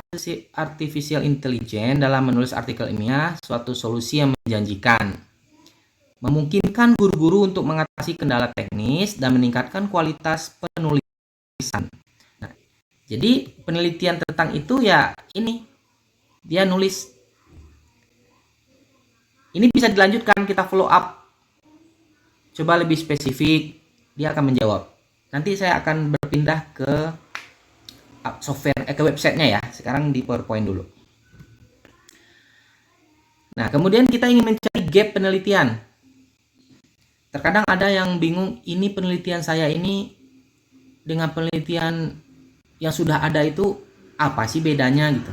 Speaker 2: artificial intelligence dalam menulis artikel ilmiah suatu solusi yang menjanjikan, memungkinkan guru-guru untuk mengatasi kendala teknis dan meningkatkan kualitas penulisan. Nah, jadi penelitian tentang itu ya ini dia nulis. Ini bisa dilanjutkan, kita follow up. Coba lebih spesifik, dia akan menjawab. Nanti saya akan berpindah ke software ke websitenya ya. Sekarang di PowerPoint dulu. Nah, kemudian kita ingin mencari gap penelitian. Terkadang ada yang bingung, ini penelitian saya ini dengan penelitian yang sudah ada itu apa sih bedanya gitu.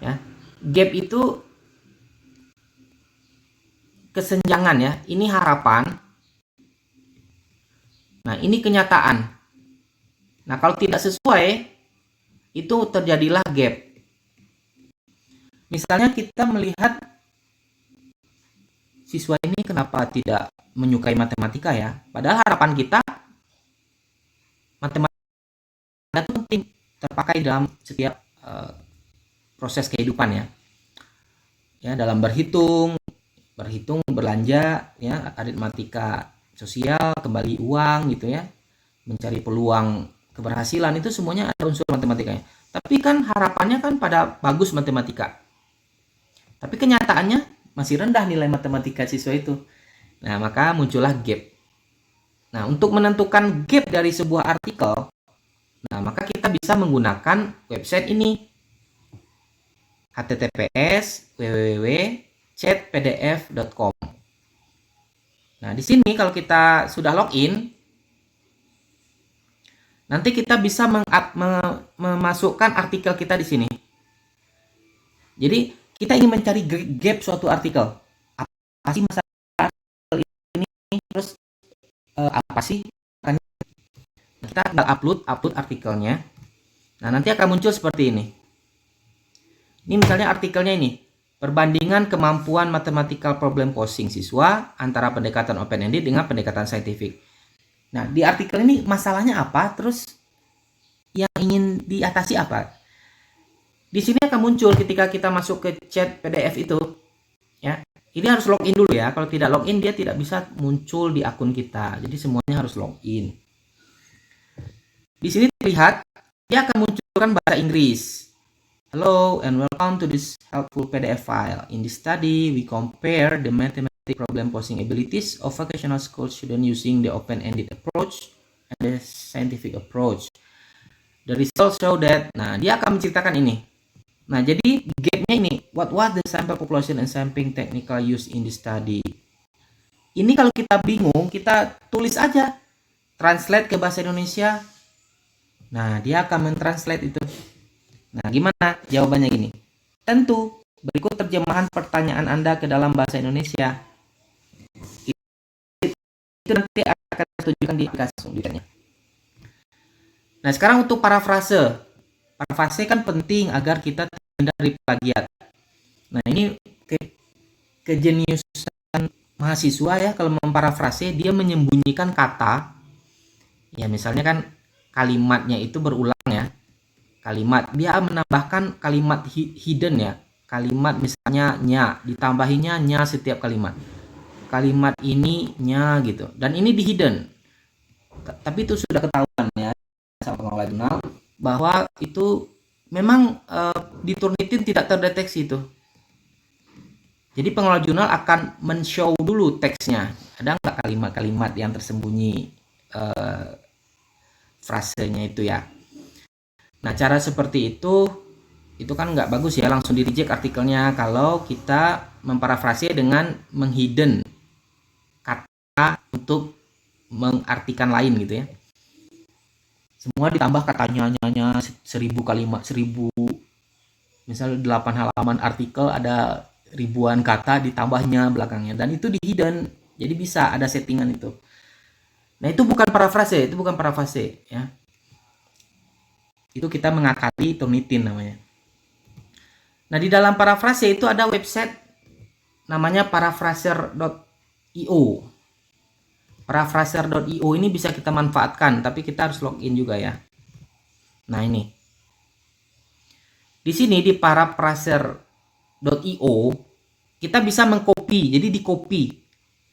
Speaker 2: Ya. Gap itu kesenjangan ya. Ini harapan. Nah, ini kenyataan. Nah, kalau tidak sesuai itu terjadilah gap. Misalnya kita melihat siswa ini kenapa tidak menyukai matematika ya? Padahal harapan kita matematika itu penting terpakai dalam setiap proses kehidupan ya. ya, dalam berhitung, belanja, ya, aritmatika sosial, kembali uang gitu ya, mencari peluang keberhasilan, itu semuanya ada unsur matematikanya. Tapi kan harapannya kan pada bagus matematika. Tapi kenyataannya masih rendah nilai matematika siswa itu. Nah, maka muncullah gap. Nah, untuk menentukan gap dari sebuah artikel, nah, maka kita bisa menggunakan website ini. https www.chatpdf.com. Nah, di sini kalau kita sudah login, nanti kita bisa memasukkan artikel kita di sini. Jadi, kita ingin mencari gap suatu artikel. Apa sih masalah artikel ini? Terus apa sih? Kita tinggal upload artikelnya. Nah, nanti akan muncul seperti ini. Ini misalnya artikelnya ini, perbandingan kemampuan mathematical problem posing siswa antara pendekatan open-ended dengan pendekatan saintifik. Nah, di artikel ini masalahnya apa, terus yang ingin diatasi apa. Di sini akan muncul ketika kita masuk ke chat PDF itu. Ya, ini harus login dulu ya. Kalau tidak login, dia tidak bisa muncul di akun kita. Jadi semuanya harus login. Di sini terlihat, dia akan munculkan bahasa Inggris. Hello and welcome to this helpful PDF file. In this study, we compare the mathematical problem posing abilities of vocational school students using the open-ended approach and the scientific approach. The results show that, nah, dia akan menceritakan ini. Nah, jadi gapnya ini, what was the sample population and sampling technical used in this study? Ini kalau kita bingung, kita tulis aja, translate ke bahasa Indonesia. Nah, dia akan mentranslate itu. Nah, gimana? Jawabannya gini. Tentu, berikut terjemahan pertanyaan Anda ke dalam bahasa Indonesia. Itu nanti akan tunjukkan di aplikasi selanjutnya. Nah, sekarang untuk parafrase. Parafrase kan penting agar kita terhindar dari plagiat. Nah, ini kejeniusan mahasiswa ya, kalau memparafrase, dia menyembunyikan kata. Ya, misalnya kan kalimatnya itu berulang ya. Kalimat, dia menambahkan kalimat hidden ya, kalimat misalnya nya, ditambahinya nya setiap kalimat, kalimat ini nya gitu, dan ini di hidden. Tapi itu sudah ketahuan ya sama pengelola jurnal bahwa itu memang di Turnitin tidak terdeteksi itu. Jadi pengelola jurnal akan men-show dulu teksnya, ada nggak kalimat-kalimat yang tersembunyi frasenya itu ya. Nah, cara seperti itu kan nggak bagus ya, langsung di-reject artikelnya kalau kita memparafrase dengan menghidden kata untuk mengartikan lain gitu ya. Semua ditambah katanya 1000 kalimat, 1000, misal 8 halaman artikel ada ribuan kata ditambahnya belakangnya, dan itu di-hidden. Jadi bisa ada settingan itu. Nah, itu bukan parafrase ya. Itu kita mengakali Turnitin namanya. Nah, di dalam parafrase itu ada website namanya paraphraser.io. Paraphraser.io ini bisa kita manfaatkan, tapi kita harus login juga ya. Nah, ini. Di sini di paraphraser.io kita bisa mengcopy. Jadi di copy.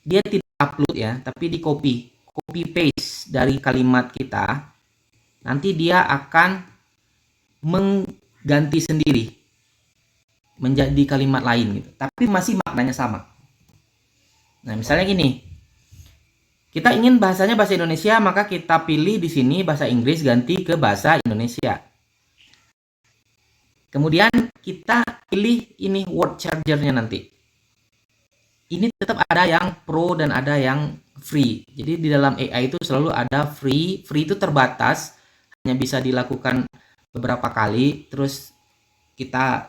Speaker 2: Dia tidak upload ya, tapi di copy. Copy paste dari kalimat kita. Nanti dia akan mengganti sendiri menjadi kalimat lain gitu, tapi masih maknanya sama. Nah, misalnya gini, kita ingin bahasanya bahasa Indonesia, maka kita pilih di sini bahasa Inggris, ganti ke bahasa Indonesia. Kemudian kita pilih ini word chargernya nanti. Ini tetap ada yang pro dan ada yang free. Jadi di dalam AI itu selalu ada free. Free itu terbatas, hanya bisa dilakukan beberapa kali, terus kita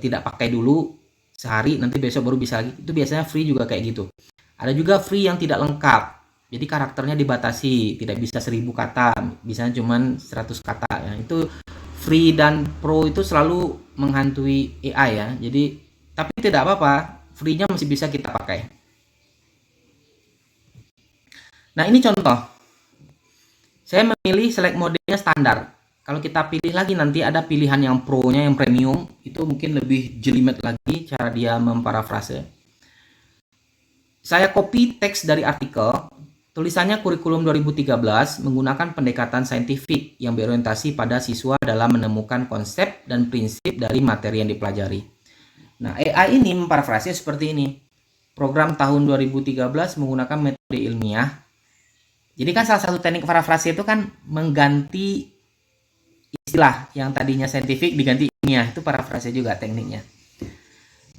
Speaker 2: tidak pakai dulu sehari, nanti besok baru bisa lagi. Itu biasanya free juga kayak gitu. Ada juga free yang tidak lengkap, jadi karakternya dibatasi, tidak bisa 1000 kata, biasanya cuma 100 kata ya. Itu free dan pro itu selalu menghantui AI ya. Jadi tapi tidak apa-apa, free-nya masih bisa kita pakai. Nah, ini contoh. Saya memilih select modenya standar. kalau kita pilih lagi nanti ada pilihan yang pro-nya, yang premium, itu mungkin lebih jelimet lagi cara dia memparafrase. Saya copy teks dari artikel, tulisannya kurikulum 2013 menggunakan pendekatan saintifik yang berorientasi pada siswa dalam menemukan konsep dan prinsip dari materi yang dipelajari. Nah, AI ini memparafrase seperti ini. Program tahun 2013 menggunakan metode ilmiah. Jadi kan salah satu teknik parafrase itu kan mengganti istilah yang tadinya saintifik diganti ilmiah, itu parafrase juga tekniknya.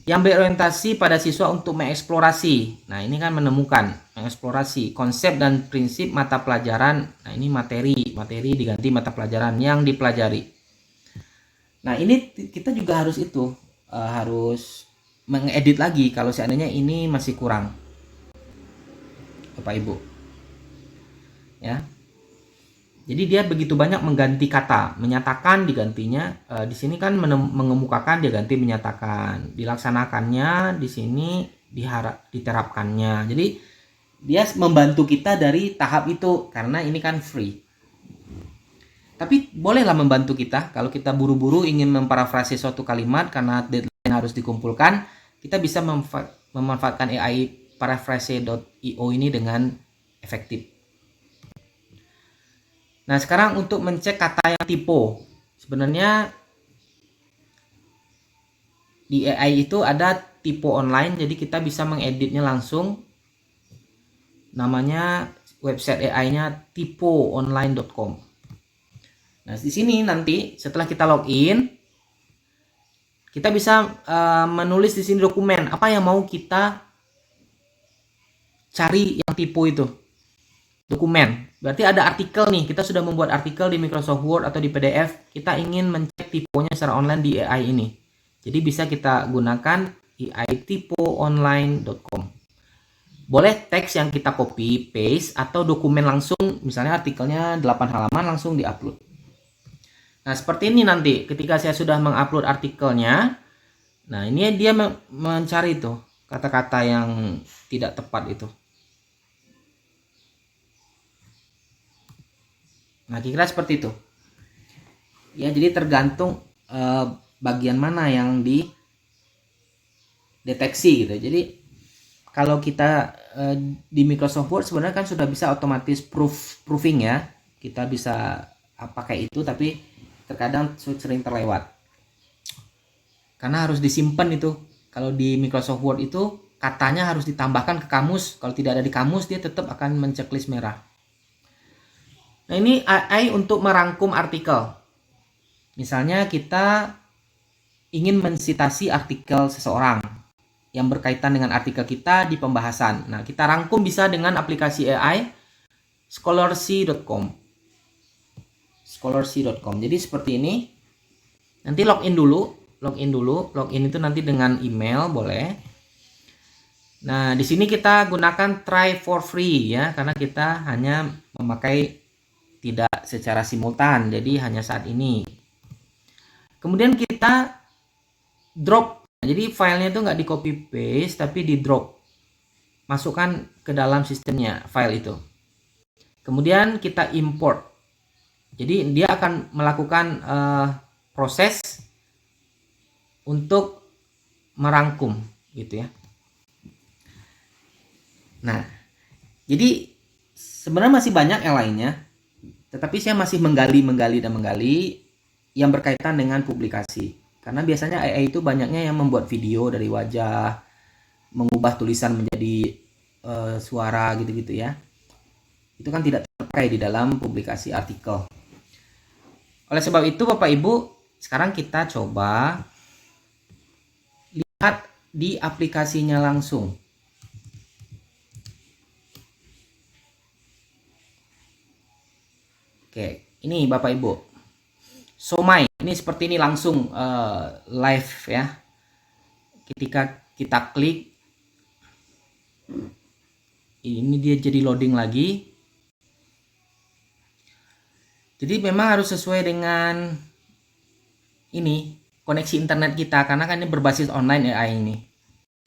Speaker 2: Yang berorientasi pada siswa untuk mengeksplorasi. Nah, ini kan menemukan, mengeksplorasi konsep dan prinsip mata pelajaran. Nah, ini materi diganti mata pelajaran yang dipelajari. Nah, ini kita juga harus harus mengedit lagi kalau seandainya ini masih kurang, Bapak Ibu. Ya. Jadi dia begitu banyak mengganti kata, menyatakan digantinya di sini kan mengemukakan dia ganti menyatakan, dilaksanakannya di sini diterapkannya. Jadi dia membantu kita dari tahap itu karena ini kan free. Tapi bolehlah membantu kita kalau kita buru-buru ingin memparafrase suatu kalimat karena deadline harus dikumpulkan, kita bisa memanfaatkan AI paraphrase.io ini dengan efektif. Nah, sekarang untuk mencek kata yang typo. Sebenarnya di AI itu ada typo online, jadi kita bisa mengeditnya langsung. Namanya website AI-nya typoonline.com. Nah, di sini nanti setelah kita login, kita bisa menulis di sini dokumen apa yang mau kita cari yang typo itu. Dokumen. Berarti ada artikel nih, kita sudah membuat artikel di Microsoft Word atau di PDF, kita ingin mencek tiponya secara online di AI ini. Jadi bisa kita gunakan ai-typoonline.com. Boleh teks yang kita copy, paste, atau dokumen langsung, misalnya artikelnya 8 halaman langsung diupload. Nah, seperti ini nanti ketika saya sudah mengupload artikelnya, nah ini dia mencari tuh kata-kata yang tidak tepat itu. Nah, kira-kira seperti itu. Ya, jadi tergantung bagian mana yang dideteksi gitu. Jadi kalau kita di Microsoft Word sebenarnya kan sudah bisa otomatis proofing ya. Kita bisa pakai itu, tapi terkadang sering terlewat. Karena harus disimpan itu. Kalau di Microsoft Word itu katanya harus ditambahkan ke kamus. Kalau tidak ada di kamus dia tetap akan menceklis merah. Nah, ini AI untuk merangkum artikel. Misalnya kita ingin mensitasi artikel seseorang yang berkaitan dengan artikel kita di pembahasan. Nah, kita rangkum bisa dengan aplikasi AI scholarcy.com. Scholarcy.com. Jadi seperti ini. Nanti login dulu. Login itu nanti dengan email boleh. Nah, di sini kita gunakan try for free ya, karena kita hanya memakai tidak secara simultan, jadi hanya saat ini. Kemudian kita drop, jadi filenya itu nggak di copy paste tapi di drop, masukkan ke dalam sistemnya file itu. Kemudian kita import, jadi dia akan melakukan proses untuk merangkum gitu ya. Nah, jadi sebenarnya masih banyak yang lainnya. Tetapi saya masih menggali yang berkaitan dengan publikasi. Karena biasanya AI itu banyaknya yang membuat video dari wajah, mengubah tulisan menjadi suara gitu-gitu ya. Itu kan tidak terpakai di dalam publikasi artikel. Oleh sebab itu Bapak Ibu, sekarang kita coba lihat di aplikasinya langsung. Oke, ini Bapak Ibu. Somai, ini seperti ini langsung live ya. Ketika kita klik, ini dia jadi loading lagi. Jadi memang harus sesuai dengan ini koneksi internet kita, karena kan ini berbasis online AI ini,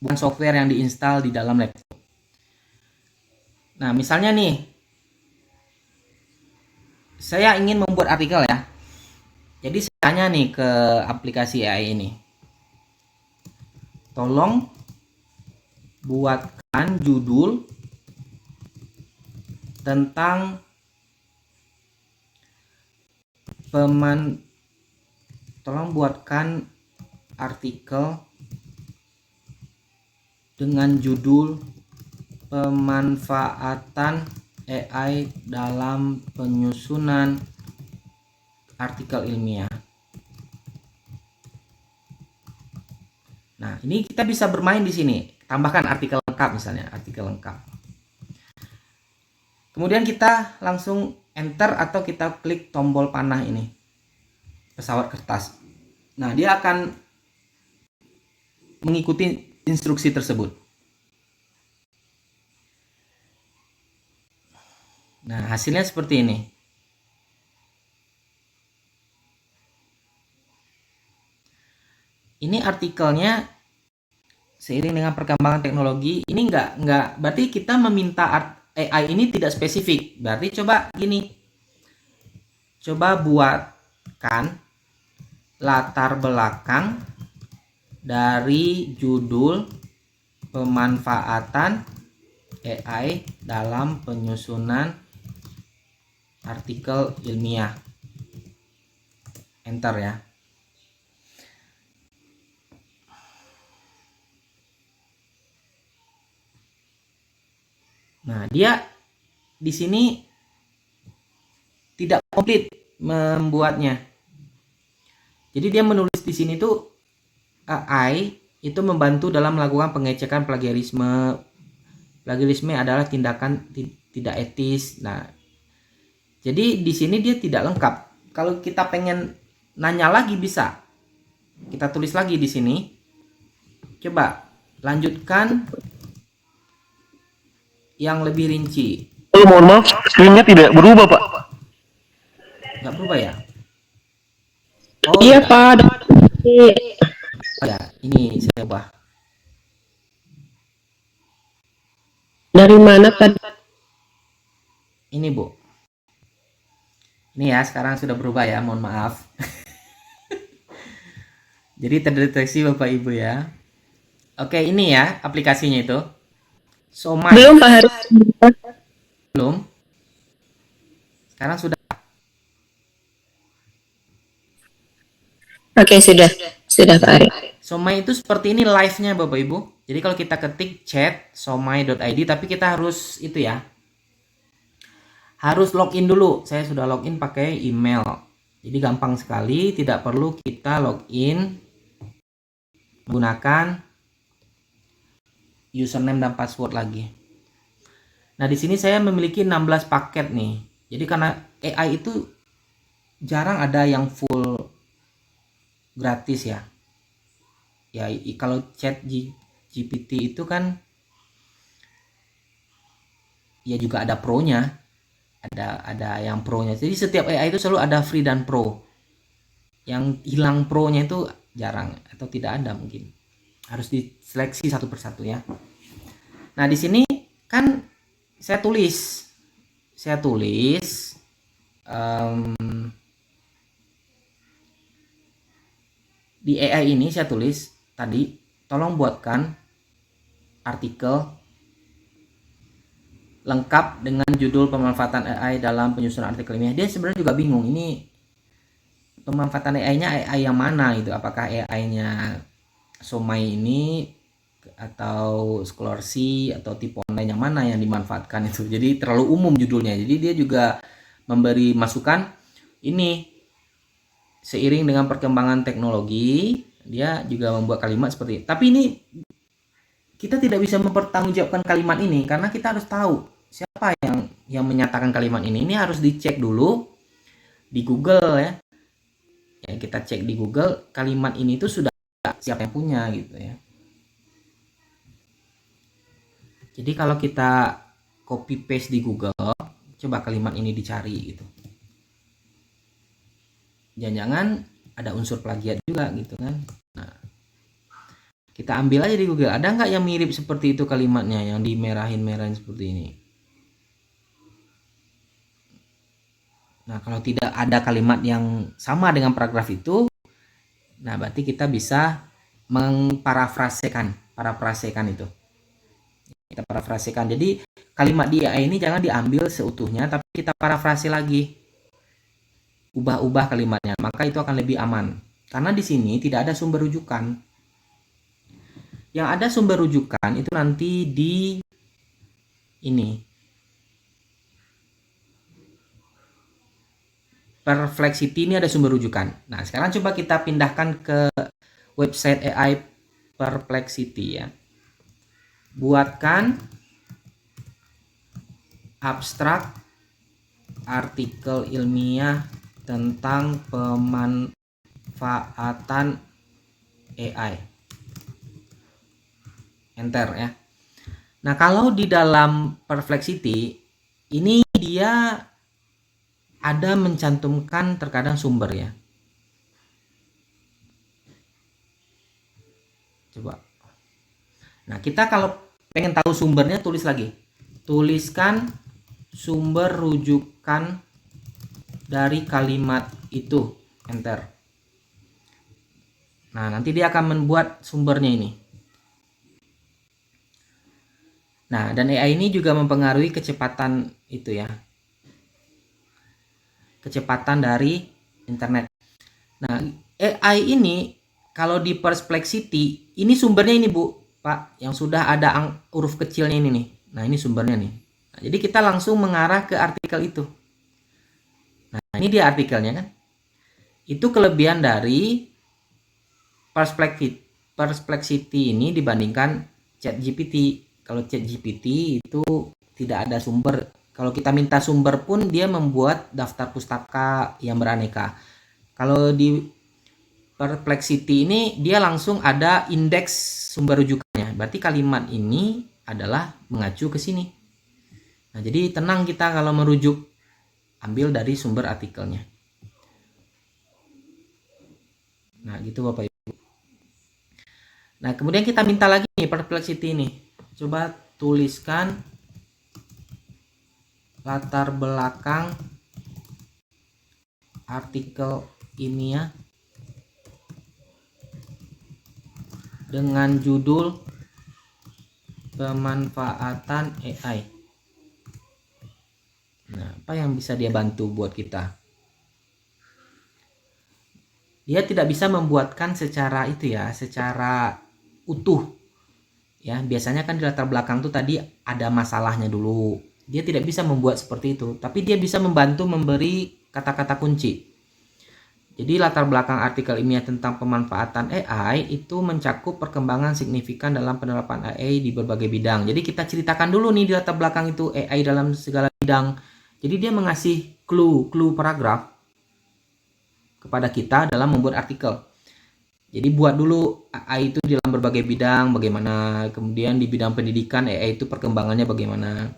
Speaker 2: bukan software yang diinstal di dalam laptop. Nah, misalnya nih, saya ingin membuat artikel ya. Jadi saya tanya nih ke aplikasi AI ini, tolong buatkan judul tentang tolong buatkan artikel dengan judul pemanfaatan AI dalam penyusunan artikel ilmiah. Nah, ini kita bisa bermain di sini. Tambahkan artikel lengkap misalnya, artikel lengkap. Kemudian kita langsung enter atau kita klik tombol panah ini. Pesawat kertas. Nah, dia akan mengikuti instruksi tersebut. Nah, hasilnya seperti ini. Ini artikelnya seiring dengan perkembangan teknologi, ini enggak berarti kita meminta AI ini tidak spesifik. Berarti coba gini. Coba buatkan latar belakang dari judul pemanfaatan AI dalam penyusunan artikel ilmiah. Enter ya. Nah, dia di sini tidak komplit membuatnya. Jadi dia menulis di sini tuh AI itu membantu dalam melakukan pengecekan plagiarisme. Plagiarisme adalah tindakan tidak etis. Nah, jadi di sini dia tidak lengkap. Kalau kita pengen nanya lagi bisa. Kita tulis lagi di sini. Coba lanjutkan yang lebih rinci.
Speaker 3: Oh, mohon maaf, screen-nya tidak berubah, Pak.
Speaker 2: Nggak berubah ya? Oh
Speaker 4: Iya,
Speaker 2: ya.
Speaker 4: Pak.
Speaker 2: Oh ya, ini saya ubah.
Speaker 4: Dari mana tadi?
Speaker 2: Ini Bu. Ini ya, sekarang sudah berubah ya, mohon maaf. Jadi terdeteksi Bapak Ibu ya. Oke, ini ya aplikasinya itu. Somai.
Speaker 4: Belum, Pak Hari.
Speaker 2: Belum. Sekarang sudah.
Speaker 4: Oke, sudah Pak Hari.
Speaker 2: Somai itu seperti ini live-nya Bapak Ibu. Jadi kalau kita ketik chat somai.id, tapi kita harus itu ya. Harus login dulu. Saya sudah login pakai email. Jadi gampang sekali, tidak perlu kita login menggunakan username dan password lagi. Nah, di sini saya memiliki 16 paket nih. Jadi karena AI itu jarang ada yang full gratis ya. Ya, kalau chat GPT itu kan ya juga ada pro-nya. Ada yang pro-nya. Jadi setiap AI itu selalu ada free dan pro. Yang hilang pro-nya itu jarang atau tidak ada mungkin. Harus diseleksi satu persatu ya. Nah, di sini kan saya tulis di AI ini saya tulis tadi, tolong buatkan artikel lengkap dengan judul pemanfaatan AI dalam penyusunan artikel ilmiah. Dia sebenarnya juga bingung, ini pemanfaatan AI-nya AI yang mana gitu. Apakah AI-nya Somai ini atau Scholarcy atau tipe online yang mana yang dimanfaatkan itu. Jadi terlalu umum judulnya. Jadi dia juga memberi masukan ini seiring dengan perkembangan teknologi, dia juga membuat kalimat seperti ini. Tapi ini kita tidak bisa mempertanggungjawabkan kalimat ini karena kita harus tahu siapa yang menyatakan kalimat ini. Ini harus dicek dulu di Google ya. Ya, kita cek di Google kalimat ini tuh sudah siapa yang punya gitu ya. Jadi kalau kita copy paste di Google, coba kalimat ini dicari gitu. Jangan-jangan ada unsur plagiat juga gitu kan. Nah, kita ambil aja di Google, ada nggak yang mirip seperti itu kalimatnya, yang dimerahin-merahin seperti ini. Nah, kalau tidak ada kalimat yang sama dengan paragraf itu, nah berarti kita bisa parafrasekan itu. Kita parafrasekan. Jadi kalimat di AI ini jangan diambil seutuhnya, tapi kita parafrase lagi. Ubah-ubah kalimatnya, maka itu akan lebih aman. Karena di sini tidak ada sumber rujukan. Yang ada sumber rujukan itu nanti di ini. Perplexity ini ada sumber rujukan. Nah, sekarang coba kita pindahkan ke website AI Perplexity ya. Buatkan abstrak artikel ilmiah tentang pemanfaatan AI. Enter ya. Nah, kalau di dalam Perplexity ini dia ada mencantumkan terkadang sumber ya. Coba. Nah, kita kalau pengen tahu sumbernya tulis lagi. Tuliskan sumber rujukan dari kalimat itu. Enter. Nah, nanti dia akan membuat sumbernya ini. Nah, dan AI ini juga mempengaruhi kecepatan itu ya. Kecepatan dari internet. Nah, AI ini kalau di Perplexity, ini sumbernya ini Bu, Pak, yang sudah ada huruf kecilnya ini nih. Nah, ini sumbernya nih. Nah, jadi kita langsung mengarah ke artikel itu. Nah, ini dia artikelnya kan. Itu kelebihan dari Perplexity ini dibandingkan ChatGPT. Kalau ChatGPT itu tidak ada sumber. Kalau kita minta sumber pun dia membuat daftar pustaka yang beraneka. Kalau di Perplexity ini dia langsung ada indeks sumber rujukannya. Berarti kalimat ini adalah mengacu ke sini. Nah, jadi tenang kita kalau merujuk, ambil dari sumber artikelnya. Nah, gitu Bapak Ibu. Nah, kemudian kita minta lagi nih Perplexity ini. Coba tuliskan latar belakang artikel ilmiah dengan judul pemanfaatan AI. Nah, apa yang bisa dia bantu buat kita? Dia tidak bisa membuatkan secara itu ya, secara utuh. Ya, biasanya kan di latar belakang tuh tadi ada masalahnya dulu. Dia tidak bisa membuat seperti itu, tapi dia bisa membantu memberi kata-kata kunci. Jadi latar belakang artikel ilmiah tentang pemanfaatan AI itu mencakup perkembangan signifikan dalam penerapan AI di berbagai bidang. Jadi kita ceritakan dulu nih di latar belakang itu AI dalam segala bidang. Jadi dia mengasih clue paragraf kepada kita dalam membuat artikel. Jadi buat dulu AI itu di dalam berbagai bidang bagaimana, kemudian di bidang pendidikan AI itu perkembangannya bagaimana.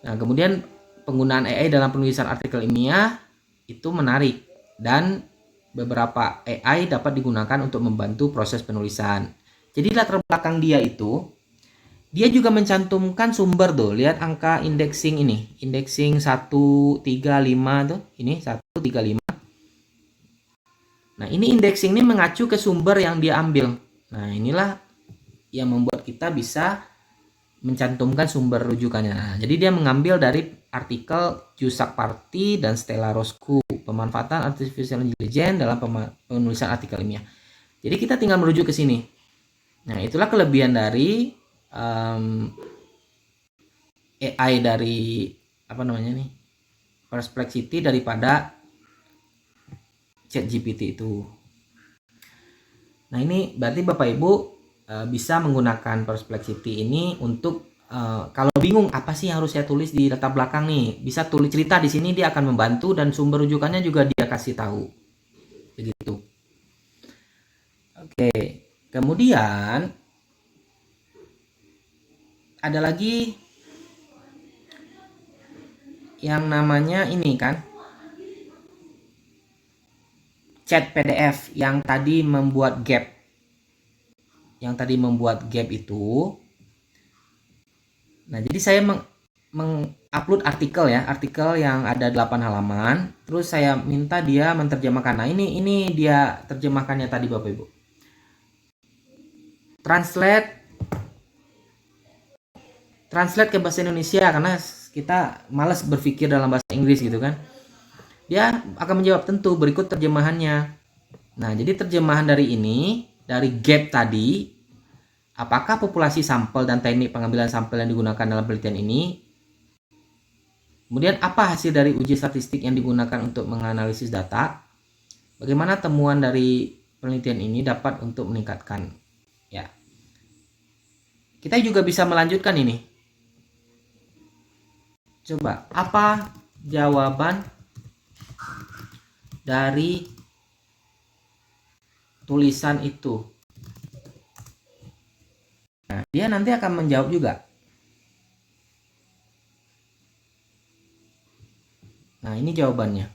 Speaker 2: Nah, kemudian penggunaan AI dalam penulisan artikel ilmiah itu menarik dan beberapa AI dapat digunakan untuk membantu proses penulisan. Jadi latar belakang dia itu dia juga mencantumkan sumber tuh. Lihat angka indexing ini. Indexing 135 tuh. Ini 135. Nah, ini indexing ini mengacu ke sumber yang dia ambil. Nah, inilah yang membuat kita bisa mencantumkan sumber rujukannya. Nah, jadi dia mengambil dari artikel Yusakparty dan Stella Roscoe, pemanfaatan artificial intelligence dalam penulisan artikel ilmiah. Jadi kita tinggal merujuk ke sini. Nah, itulah kelebihan dari AI dari Perplexity daripada ChatGPT itu. Nah, ini berarti Bapak Ibu bisa menggunakan Perplexity ini untuk kalau bingung apa sih yang harus saya tulis di latar belakang nih, bisa tulis cerita di sini, dia akan membantu dan sumber rujukannya juga dia kasih tahu. Begitu. Oke. Kemudian ada lagi yang namanya ini kan chat PDF yang tadi membuat gap. Yang tadi membuat gap itu. Nah, jadi saya upload artikel ya, artikel yang ada 8 halaman. Terus saya minta dia menerjemahkan. Nah, ini dia terjemahkannya tadi Bapak Ibu. Translate ke bahasa Indonesia karena kita malas berpikir dalam bahasa Inggris gitu kan. Dia akan menjawab tentu berikut terjemahannya. Nah, jadi terjemahan dari gap tadi, apakah populasi sampel dan teknik pengambilan sampel yang digunakan dalam penelitian ini? Kemudian apa hasil dari uji statistik yang digunakan untuk menganalisis data? Bagaimana temuan dari penelitian ini dapat untuk meningkatkan? Ya. Kita juga bisa melanjutkan ini. Coba, apa jawaban dari tulisan itu? Nah, dia nanti akan menjawab juga. Nah, ini jawabannya.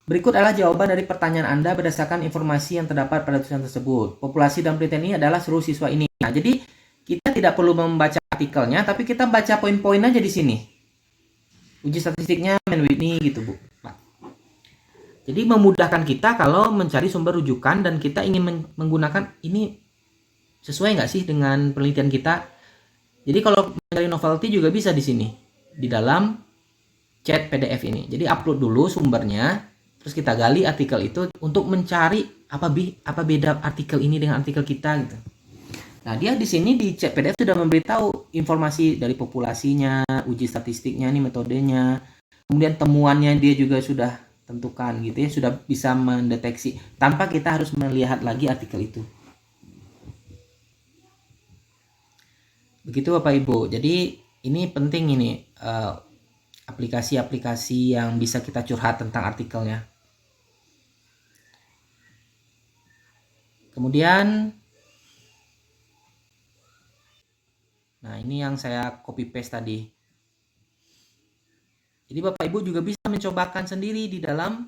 Speaker 2: Berikut adalah jawaban dari pertanyaan Anda berdasarkan informasi yang terdapat pada tulisan tersebut. Populasi dalam penelitian ini adalah seluruh siswa ini. Nah, jadi kita tidak perlu membaca artikelnya, tapi kita baca poin-poin aja di sini. Uji statistiknya Whitney gitu, Bu. Jadi memudahkan kita kalau mencari sumber rujukan dan kita ingin menggunakan ini sesuai nggak sih dengan penelitian kita. Jadi kalau mencari novelty juga bisa di sini, di dalam chat PDF ini. Jadi upload dulu sumbernya, terus kita gali artikel itu untuk mencari apa beda artikel ini dengan artikel kita gitu. Nah, dia di sini di chat PDF sudah memberitahu informasi dari populasinya, uji statistiknya, ini metodenya. Kemudian temuannya dia juga sudah tentukan gitu ya, sudah bisa mendeteksi tanpa kita harus melihat lagi artikel itu. Begitu Bapak Ibu. Jadi ini penting ini aplikasi-aplikasi yang bisa kita curhat tentang artikelnya. Kemudian, nah ini yang saya copy paste tadi. Jadi Bapak Ibu juga bisa mencobakan sendiri di dalam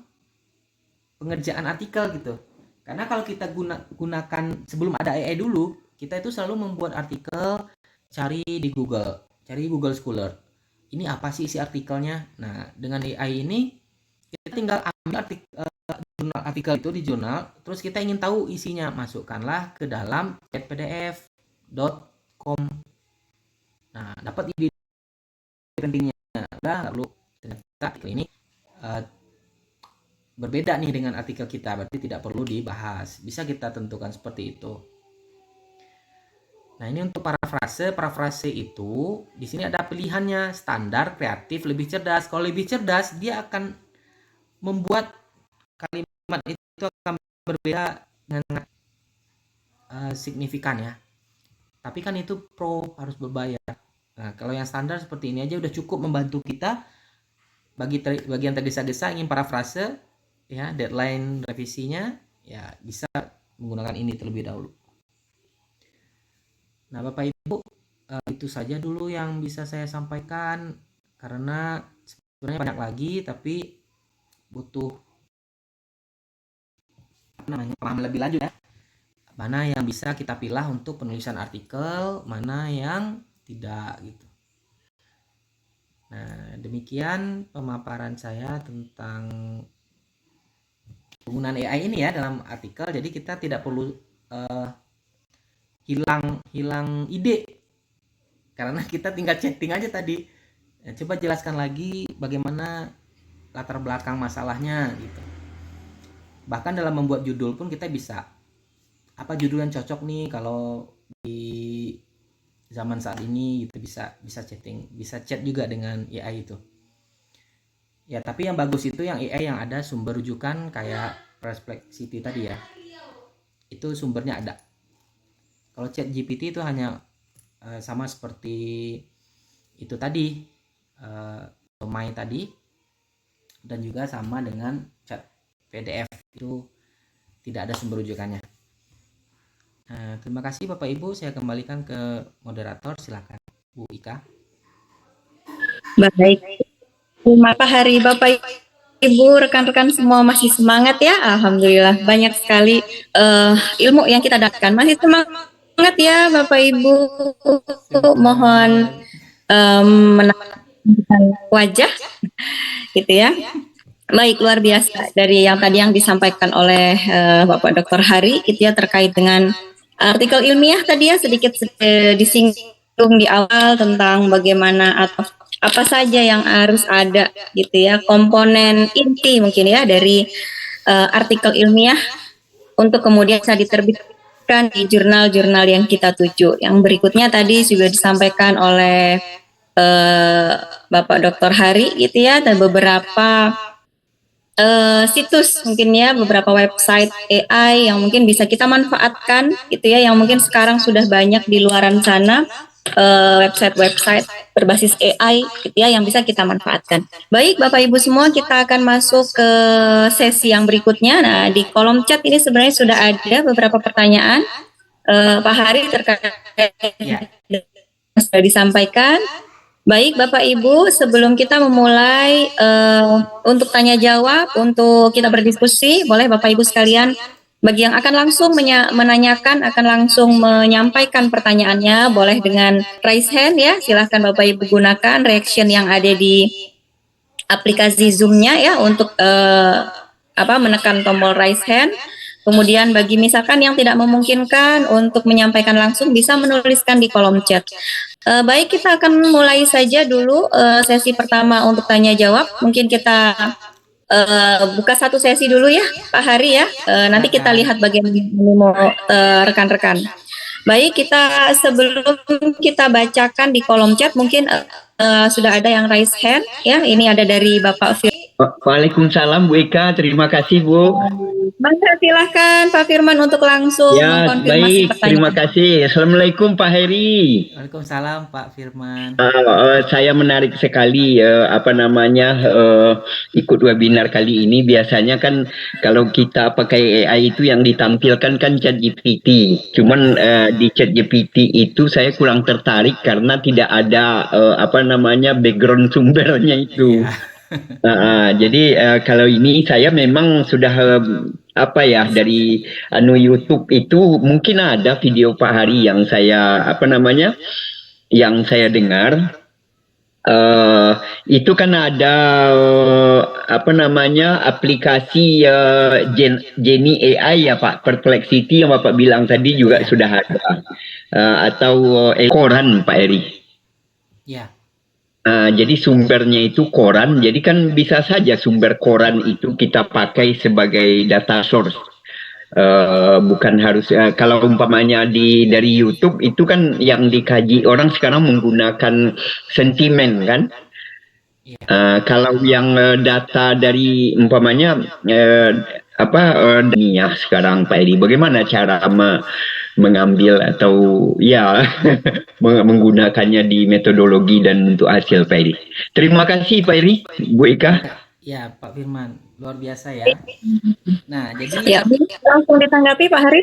Speaker 2: pengerjaan artikel gitu. Karena kalau kita gunakan sebelum ada AI dulu, kita itu selalu membuat artikel, cari di Google, cari Google Scholar. Ini apa sih isi artikelnya? Nah, dengan AI ini kita tinggal ambil artikel itu di jurnal, terus kita ingin tahu isinya, masukkanlah ke dalam chatpdf.com. Nah, dapat ide pentingnya. Lalu ternyata artikel ini berbeda nih dengan artikel kita, berarti tidak perlu dibahas. Bisa kita tentukan seperti itu. Nah, ini untuk parafrase itu di sini ada pilihannya, standar, kreatif, lebih cerdas. Kalau lebih cerdas, dia akan membuat kalimat itu akan berbeda dengan signifikan ya. Tapi kan itu pro, harus berbayar. Nah, kalau yang standar seperti ini aja udah cukup membantu kita. Bagi bagian tergesa-gesa ingin parafrase ya, deadline revisinya ya bisa menggunakan ini terlebih dahulu. Nah, Bapak Ibu, itu saja dulu yang bisa saya sampaikan karena sebenarnya banyak lagi tapi butuh pemahaman lebih lanjut ya. Mana yang bisa kita pilih untuk penulisan artikel, mana yang tidak gitu. Nah, demikian pemaparan saya tentang penggunaan AI ini ya dalam artikel. Jadi kita tidak perlu hilang ide karena kita tinggal chatting aja tadi. Coba jelaskan lagi bagaimana latar belakang masalahnya gitu. Bahkan dalam membuat judul pun kita bisa, apa judul yang cocok nih kalau di zaman saat ini gitu, bisa chatting, bisa chat juga dengan AI itu. Ya, tapi yang bagus itu yang AI yang ada sumber rujukan kayak Perplexity tadi ya. Itu sumbernya ada. Kalau chat GPT itu hanya sama seperti itu tadi, domain tadi, dan juga sama dengan chat PDF itu tidak ada sumber rujukannya. Nah, terima kasih Bapak Ibu, saya kembalikan ke moderator, silakan Bu Ika.
Speaker 1: Baik. Terima kasih Bapak Ibu, rekan-rekan semua masih semangat ya? Alhamdulillah, banyak sekali ilmu yang kita dapatkan. Masih semangat ya, Bapak Ibu. Mohon
Speaker 2: Semangat.
Speaker 1: menampilkan wajah, gitu ya. Baik, luar biasa dari yang tadi yang disampaikan oleh Bapak Dr. Hari, gitu ya, terkait dengan artikel ilmiah tadi ya, sedikit disinggung di awal tentang bagaimana atau apa saja yang harus ada, gitu ya, komponen inti mungkin ya dari artikel ilmiah untuk kemudian bisa diterbitkan di jurnal-jurnal yang kita tuju. Yang berikutnya tadi juga disampaikan oleh Bapak Dr. Hari, gitu ya, dan beberapa situs mungkin ya, beberapa website AI yang mungkin bisa kita manfaatkan, gitu ya, yang mungkin sekarang sudah banyak di luaran sana, website-website berbasis AI, gitu ya, yang bisa kita manfaatkan. Baik, Bapak Ibu semua, kita akan masuk ke sesi yang berikutnya. Nah, di kolom chat ini sebenarnya sudah ada beberapa pertanyaan Pak Hari terkait
Speaker 2: Ya,
Speaker 1: yang sudah disampaikan. Baik, Bapak Ibu, sebelum kita memulai untuk tanya jawab, untuk kita berdiskusi, boleh Bapak Ibu sekalian, bagi yang akan langsung menanyakan, akan langsung menyampaikan pertanyaannya, boleh dengan raise hand ya, silahkan Bapak Ibu gunakan reaction yang ada di aplikasi Zoom-nya ya, untuk menekan tombol raise hand. Kemudian bagi misalkan yang tidak memungkinkan untuk menyampaikan langsung, bisa menuliskan di kolom chat. Baik, kita akan mulai saja dulu sesi pertama untuk tanya jawab. Mungkin kita buka satu sesi dulu ya, Pak Hari ya. Nanti kita lihat bagaimana rekan-rekan. Baik, sebelum kita bacakan di kolom chat, mungkin sudah ada yang raise hand ya. Ini ada dari Bapak Firman.
Speaker 5: Waalaikumsalam Bu Eka, terima kasih Bu.
Speaker 1: Maka silahkan Pak Firman untuk langsung
Speaker 5: Ya,
Speaker 1: mengkonfirmasi
Speaker 5: baik, terima
Speaker 1: pertanyaan.
Speaker 5: kasih. Assalamualaikum Pak Heri.
Speaker 2: Waalaikumsalam Pak Firman.
Speaker 5: Saya menarik sekali ikut webinar kali ini. Biasanya kan kalau kita pakai AI itu yang ditampilkan kan ChatGPT. Cuman di ChatGPT itu saya kurang tertarik karena tidak ada background sumbernya itu.
Speaker 2: Iya.
Speaker 5: Jadi kalau ini saya memang sudah dari YouTube itu mungkin ada video Pak Hari yang saya dengar. Itu kan ada aplikasi Genie AI ya Pak, Perplexity yang Bapak bilang tadi juga
Speaker 2: Iya.
Speaker 5: sudah ada, atau koran Pak Heri.
Speaker 2: Ya,
Speaker 5: Jadi sumbernya itu koran, jadi kan bisa saja sumber koran itu kita pakai sebagai data source. Bukan harus kalau umpamanya dari YouTube itu kan yang dikaji orang sekarang menggunakan sentimen kan. Kalau yang data dari umpamanya dunia sekarang Pak Edi, bagaimana cara mengambil atau ya menggunakannya di metodologi dan untuk hasil Pak Edi. Terima kasih Pak Edi, Bu Eka.
Speaker 2: ya Pak Firman, luar biasa ya. Nah, jadi
Speaker 1: Ya, langsung ditanggapi Pak Hari.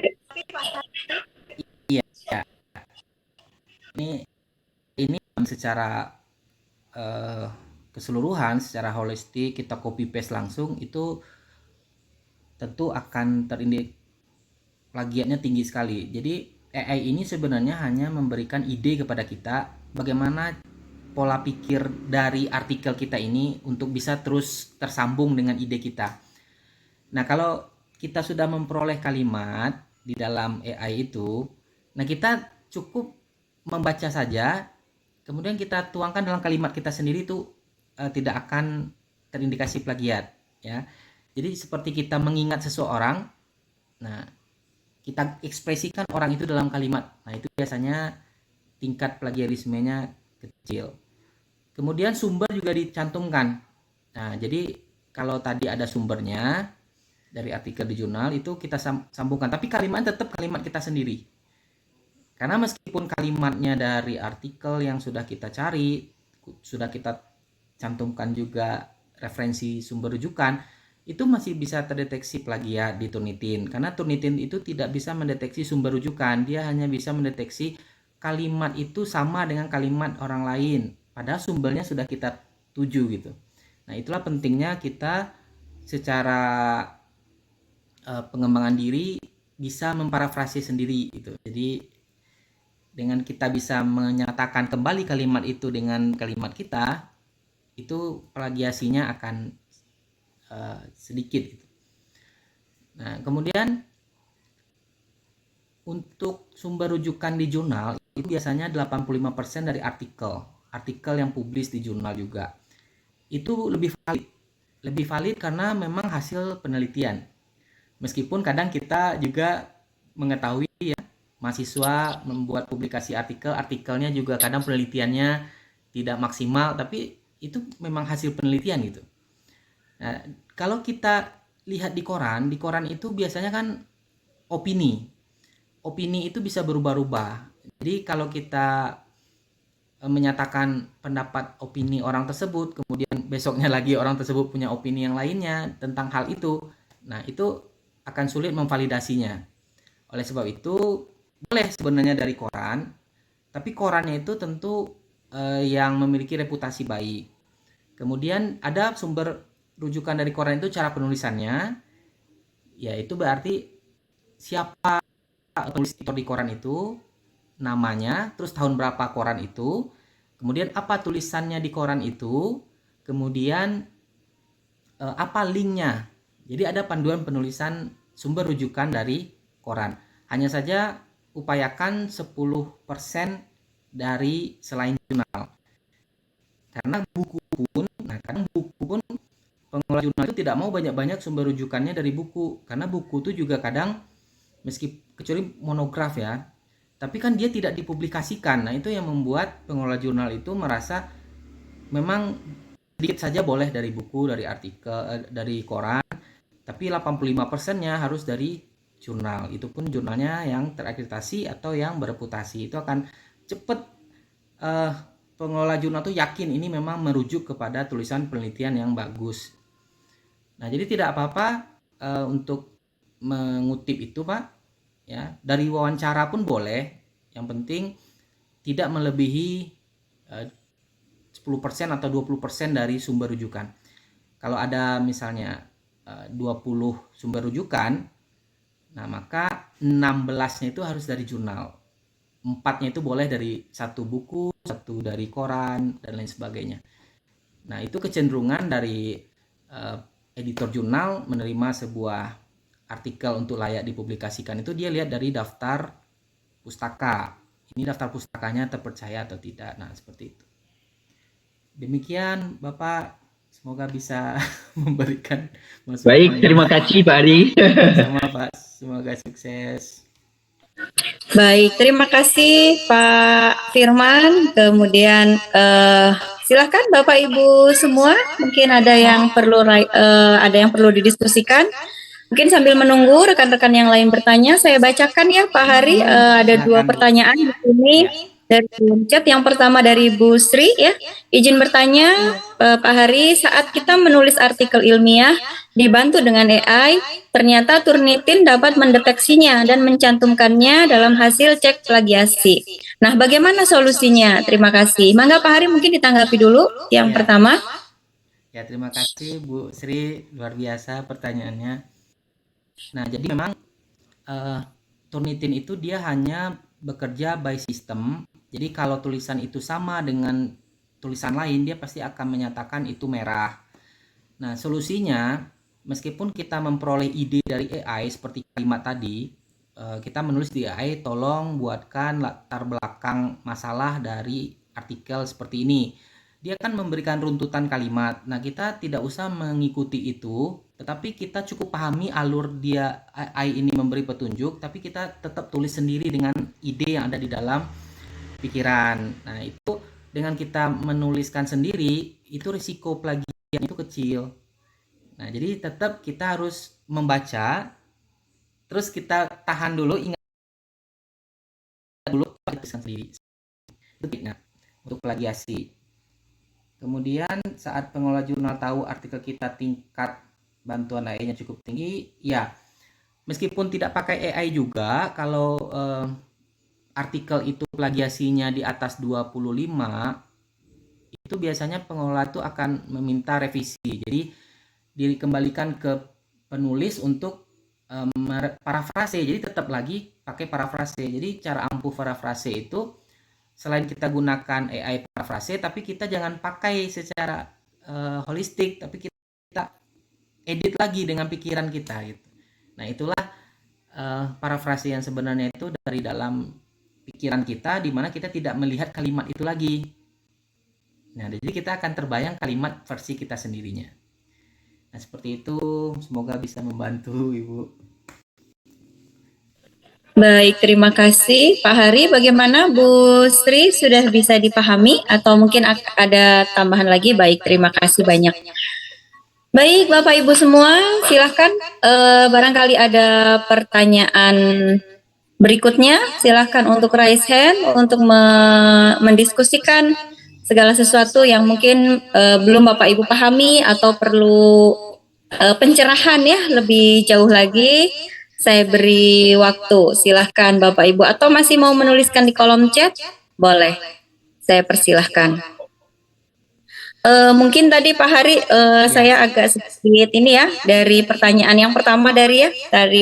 Speaker 2: ini secara keseluruhan, secara holistik kita copy paste langsung itu tentu akan terindik plagiatnya tinggi sekali. Jadi AI ini sebenarnya hanya memberikan ide kepada kita bagaimana pola pikir dari artikel kita ini untuk bisa terus tersambung dengan ide kita. Nah, kalau kita sudah memperoleh kalimat di dalam AI itu, nah kita cukup membaca saja, kemudian kita tuangkan dalam kalimat kita sendiri itu tidak akan terindikasi plagiat ya. Jadi seperti kita mengingat seseorang, nah kita ekspresikan orang itu dalam kalimat. Nah, itu biasanya tingkat plagiarismenya kecil. Kemudian sumber juga dicantumkan. Nah, jadi kalau tadi ada sumbernya dari artikel di jurnal itu kita sambungkan, tapi kalimat tetap kalimat kita sendiri. Karena meskipun kalimatnya dari artikel yang sudah kita cari, sudah kita cantumkan juga referensi sumber rujukan, itu masih bisa terdeteksi plagiat di Turnitin. Karena Turnitin itu tidak bisa mendeteksi sumber rujukan, dia hanya bisa mendeteksi kalimat itu sama dengan kalimat orang lain, padahal sumbernya sudah kita tuju gitu. Nah, itulah pentingnya kita secara pengembangan diri bisa memparafrase sendiri gitu. Jadi dengan kita bisa menyatakan kembali kalimat itu dengan kalimat kita, itu plagiasinya akan sedikit gitu. Nah, kemudian untuk sumber rujukan di jurnal itu biasanya 85% dari artikel yang publis di jurnal juga. Itu lebih valid karena memang hasil penelitian. Meskipun kadang kita juga mengetahui ya, mahasiswa membuat publikasi artikelnya juga kadang penelitiannya tidak maksimal, tapi itu memang hasil penelitian gitu. Nah, kalau kita lihat di koran itu biasanya kan opini itu bisa berubah-ubah. Jadi kalau kita menyatakan pendapat opini orang tersebut, kemudian besoknya lagi orang tersebut punya opini yang lainnya tentang hal itu, nah itu akan sulit memvalidasinya. Oleh sebab itu boleh sebenarnya dari koran, tapi korannya itu tentu yang memiliki reputasi baik. Kemudian ada sumber rujukan dari koran itu cara penulisannya, yaitu berarti siapa tulis di koran itu, namanya, terus tahun berapa koran itu, kemudian apa tulisannya di koran itu, kemudian apa linknya. Jadi ada panduan penulisan sumber rujukan dari koran. Hanya saja upayakan 10% dari selain jurnal. Karena buku pun pengelola jurnal itu tidak mau banyak-banyak sumber rujukannya dari buku, karena buku itu juga kadang kecuali monograf ya, tapi kan dia tidak dipublikasikan. Nah itu yang membuat pengelola jurnal itu merasa memang sedikit saja boleh dari buku, dari artikel, dari koran, tapi 85%-nya harus dari jurnal. Itu pun jurnalnya yang terakreditasi atau yang bereputasi. Itu akan cepat pengelola jurnal itu yakin ini memang merujuk kepada tulisan penelitian yang bagus. Nah jadi tidak apa-apa untuk mengutip itu Pak ya, dari wawancara pun boleh, yang penting tidak melebihi 10% atau 20% dari sumber rujukan. Kalau ada misalnya 20 sumber rujukan, nah maka 16-nya itu harus dari jurnal, 4-nya itu boleh dari satu buku, satu dari koran dan lain sebagainya. Nah itu kecenderungan dari editor jurnal menerima sebuah artikel untuk layak dipublikasikan itu dia lihat dari daftar pustaka. Ini daftar pustakanya terpercaya atau tidak. Nah, seperti itu. Demikian Bapak, semoga bisa memberikan masukan.
Speaker 5: Baik, terima kasih Pak Ari.
Speaker 2: Sama Pak, semoga sukses.
Speaker 1: Baik, terima kasih Pak Firman. Kemudian silahkan Bapak Ibu semua, mungkin ada yang perlu didiskusikan. Mungkin sambil menunggu rekan-rekan yang lain bertanya, saya bacakan ya Pak Hari. Ada dua pertanyaan di sini dari chat. Yang pertama dari Bu Sri ya. Izin bertanya Pak Hari, saat kita menulis artikel ilmiah dibantu dengan AI, ternyata Turnitin dapat mendeteksinya dan mencantumkannya dalam hasil cek plagiasi. Nah, bagaimana solusinya? Terima kasih. Mangga Pak Hari mungkin ditanggapi dulu yang pertama.
Speaker 2: Ya, terima kasih Bu Sri, luar biasa pertanyaannya. Nah, jadi memang Turnitin itu dia hanya bekerja by system. Jadi kalau tulisan itu sama dengan tulisan lain, dia pasti akan menyatakan itu merah. Nah, solusinya, meskipun kita memperoleh ide dari AI seperti kalimat tadi, kita menulis di AI, tolong buatkan latar belakang masalah dari artikel seperti ini. Dia akan memberikan runtutan kalimat. Nah, kita tidak usah mengikuti itu, tetapi kita cukup pahami alur dia AI ini memberi petunjuk, tapi kita tetap tulis sendiri dengan ide yang ada di dalam pikiran. Nah, itu dengan kita menuliskan sendiri, itu risiko plagiat itu kecil. Nah, jadi tetap kita harus membaca, terus kita tahan dulu, ingat dulu, tuliskan sendiri. Itu untuk plagiasi. Kemudian saat pengelola jurnal tahu artikel kita tingkat bantuan AI-nya cukup tinggi, ya meskipun tidak pakai AI juga, kalau artikel itu plagiasinya di atas 25, itu biasanya pengelola itu akan meminta revisi. Jadi dikembalikan ke penulis untuk parafrase. Jadi tetap lagi pakai parafrase. Jadi cara ampuh parafrase itu selain kita gunakan AI parafrase, tapi kita jangan pakai secara holistik, tapi kita edit lagi dengan pikiran kita gitu. Nah, itulah parafrase yang sebenarnya itu dari dalam pikiran kita, di mana kita tidak melihat kalimat itu lagi. Nah, jadi kita akan terbayang kalimat versi kita sendirinya. Nah, seperti itu. Semoga bisa membantu, Ibu.
Speaker 1: Baik, terima kasih Pak Hari. Bagaimana Bu Sri, sudah bisa dipahami atau mungkin ada tambahan lagi? Baik, terima kasih banyak. Baik, Bapak Ibu semua, silahkan barangkali ada pertanyaan berikutnya. Silahkan untuk raise hand untuk mendiskusikan segala sesuatu yang mungkin belum Bapak Ibu pahami atau perlu pencerahan ya lebih jauh lagi. Saya beri waktu, silahkan Bapak Ibu, atau masih mau menuliskan di kolom chat? Boleh, saya persilahkan. Mungkin tadi Pak Hari saya agak sedikit ini ya dari pertanyaan yang pertama dari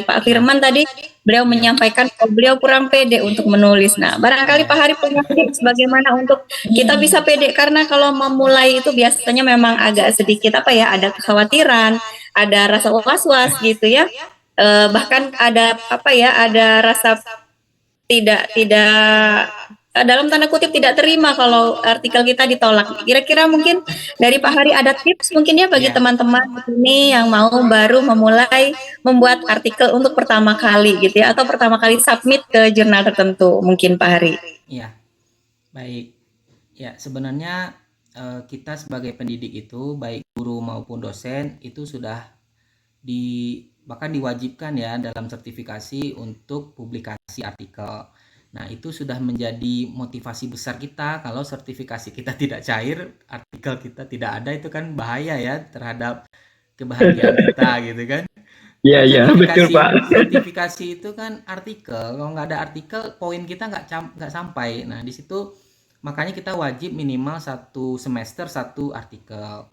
Speaker 1: Pak Firman tadi, beliau menyampaikan bahwa beliau kurang pede untuk menulis. Nah, barangkali Pak Hari punya tips bagaimana untuk kita bisa pede, karena kalau memulai itu biasanya memang agak sedikit ada kekhawatiran, ada rasa was-was gitu ya. Bahkan ada ada rasa tidak dalam tanda kutip tidak terima kalau artikel kita ditolak. Kira-kira mungkin dari Pak Hari ada tips mungkin ya bagi teman-teman ini yang mau baru memulai membuat artikel untuk pertama kali gitu ya, atau pertama kali submit ke jurnal tertentu mungkin Pak Hari.
Speaker 2: Iya, baik. Ya, sebenarnya kita sebagai pendidik itu baik guru maupun dosen itu sudah bahkan diwajibkan ya dalam sertifikasi untuk publikasi artikel. Nah, itu sudah menjadi motivasi besar kita. Kalau sertifikasi kita tidak cair, artikel kita tidak ada, itu kan bahaya ya terhadap kebahagiaan kita gitu kan.
Speaker 5: Iya, betul Pak.
Speaker 2: Sertifikasi itu kan artikel, kalau nggak ada artikel, poin kita nggak sampai. Nah, di situ makanya kita wajib minimal 1 semester 1 artikel.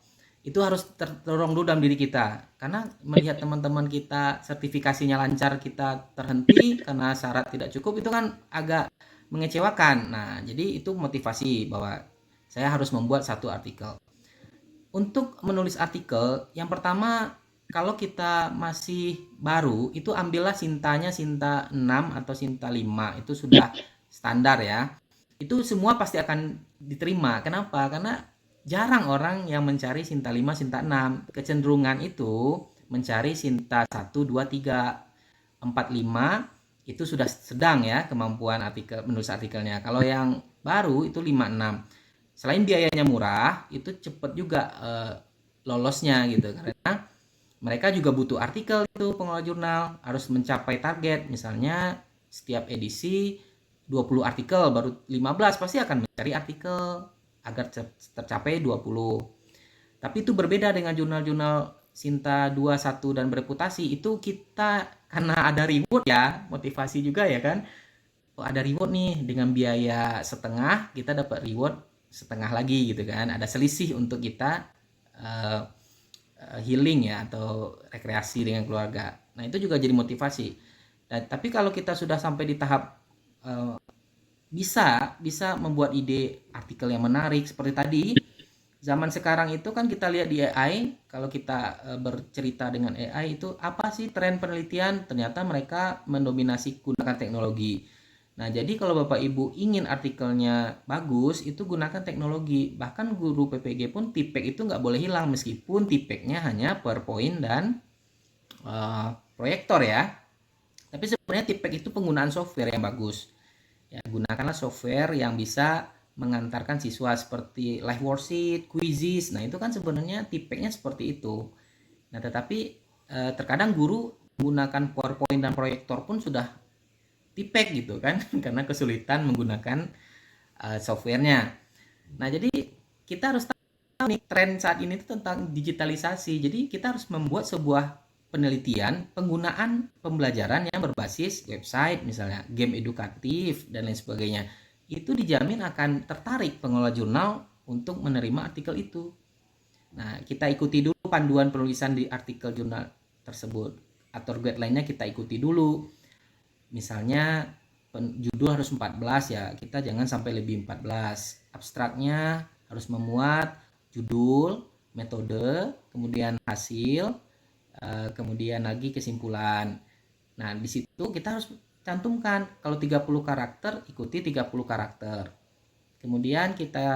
Speaker 2: Itu harus terdorong dulu dalam diri kita, karena melihat teman-teman kita sertifikasinya lancar, kita terhenti karena syarat tidak cukup, itu kan agak mengecewakan. Nah, jadi itu motivasi bahwa saya harus membuat 1 artikel. Untuk menulis artikel, yang pertama kalau kita masih baru, itu ambillah Sintanya Sinta 6 atau Sinta 5, itu sudah standar ya. Itu semua pasti akan diterima. Kenapa? Karena jarang orang yang mencari Sinta 5, Sinta 6. Kecenderungan itu mencari Sinta 1, 2, 3, 4, 5 itu sudah sedang ya kemampuan menulis artikelnya. Kalau yang baru itu 5, 6. Selain biayanya murah, itu cepat juga lolosnya gitu. Karena mereka juga butuh artikel, itu pengelola jurnal harus mencapai target. Misalnya setiap edisi 20 artikel, baru 15 pasti akan mencari artikel agar tercapai 20. Tapi itu berbeda dengan jurnal-jurnal Sinta 2, 1 dan bereputasi. Itu kita karena ada reward ya, motivasi juga ya kan. Oh, ada reward nih, dengan biaya setengah kita dapat reward setengah lagi gitu kan. Ada selisih untuk kita healing ya, atau rekreasi dengan keluarga. Nah, itu juga jadi motivasi. Tapi kalau kita sudah sampai di tahap bisa membuat ide artikel yang menarik seperti tadi. Zaman sekarang itu kan kita lihat di AI, kalau kita bercerita dengan AI itu apa sih tren penelitian, ternyata mereka mendominasi gunakan teknologi. Nah, jadi kalau Bapak Ibu ingin artikelnya bagus, itu gunakan teknologi. Bahkan guru PPG pun tipek itu nggak boleh hilang, meskipun tipeknya hanya PowerPoint dan proyektor ya. Tapi sebenarnya tipek itu penggunaan software yang bagus. Ya, gunakanlah software yang bisa mengantarkan siswa seperti live worksheet, quizzes. Nah, itu kan sebenarnya tipeknya seperti itu. Nah, tetapi terkadang guru menggunakan PowerPoint dan proyektor pun sudah tipek gitu kan karena kesulitan menggunakan softwarenya. Nah, jadi kita harus tahu nih tren saat ini itu tentang digitalisasi. Jadi kita harus membuat sebuah penelitian penggunaan pembelajaran yang berbasis website, misalnya game edukatif dan lain sebagainya. Itu dijamin akan tertarik pengelola jurnal untuk menerima artikel itu. Nah, kita ikuti dulu panduan penulisan di artikel jurnal tersebut, atau guideline-nya kita ikuti dulu. Misalnya judul harus 14 ya, kita jangan sampai lebih 14. Abstraknya harus memuat judul, metode, kemudian hasil, kemudian lagi kesimpulan. Nah, di situ kita harus cantumkan kalau 30 karakter, ikuti 30 karakter. Kemudian kita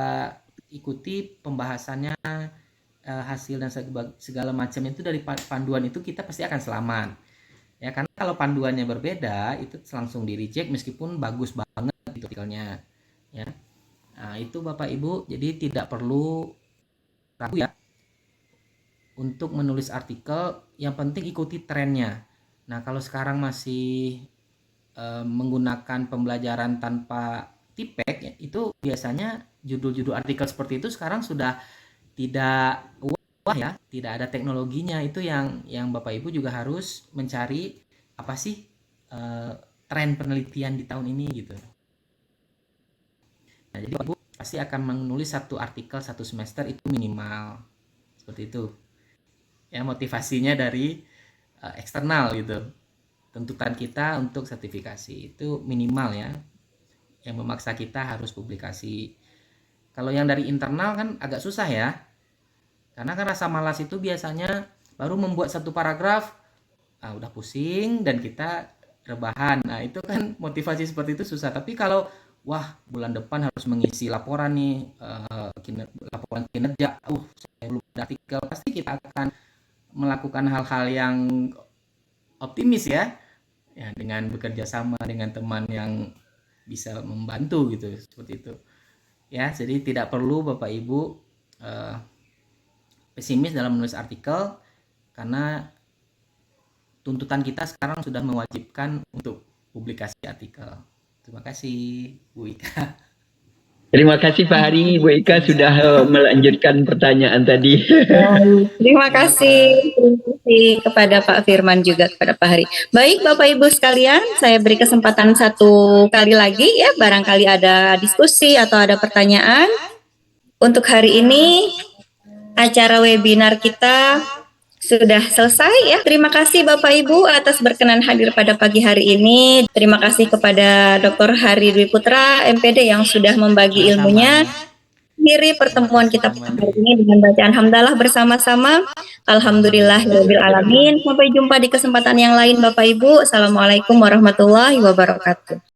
Speaker 2: ikuti pembahasannya, hasil dan segala macam itu dari panduan itu, kita pasti akan selamat. Ya, karena kalau panduannya berbeda itu langsung di reject meskipun bagus banget itu artikelnya. Ya. Nah, itu Bapak Ibu, jadi tidak perlu ragu ya untuk menulis artikel, yang penting ikuti trennya. Nah, kalau sekarang masih menggunakan pembelajaran tanpa tipek ya, itu biasanya judul-judul artikel seperti itu sekarang sudah tidak wah ya, tidak ada teknologinya. Itu yang Bapak Ibu juga harus mencari apa sih tren penelitian di tahun ini gitu. Nah, jadi Bapak Ibu pasti akan menulis satu artikel satu semester itu minimal, seperti itu. Ya, motivasinya dari eksternal gitu. Tuntutan kita untuk sertifikasi itu minimal ya, yang memaksa kita harus publikasi. Kalau yang dari internal kan agak susah ya, karena kan rasa malas itu biasanya baru membuat satu paragraf udah pusing dan kita rebahan. Nah, itu kan motivasi seperti itu susah. Tapi kalau wah, bulan depan harus mengisi laporan nih, laporan kinerja, saya belum ada artikel, pasti kita akan melakukan hal-hal yang optimis ya, dengan bekerja sama dengan teman yang bisa membantu gitu, seperti itu ya. Jadi tidak perlu Bapak Ibu pesimis dalam menulis artikel, karena tuntutan kita sekarang sudah mewajibkan untuk publikasi artikel. Terima kasih Bu Ika.
Speaker 5: Terima kasih Pak Hari, Bu Ika sudah melanjutkan pertanyaan tadi.
Speaker 1: Terima kasih kepada Pak Firman juga kepada Pak Hari. Baik Bapak Ibu sekalian, saya beri kesempatan satu kali lagi ya, barangkali ada diskusi atau ada pertanyaan. Untuk hari ini acara webinar kita sudah selesai ya. Terima kasih Bapak Ibu atas berkenan hadir pada pagi hari ini. Terima kasih kepada Dr. Hari Dwi Putra MPD yang sudah membagi ilmunya. Akhiri pertemuan kita pada hari ini dengan bacaan hamdalah bersama-sama. Alhamdulillahirabbil alamin. Sampai jumpa di kesempatan yang lain Bapak Ibu. Assalamualaikum warahmatullahi wabarakatuh.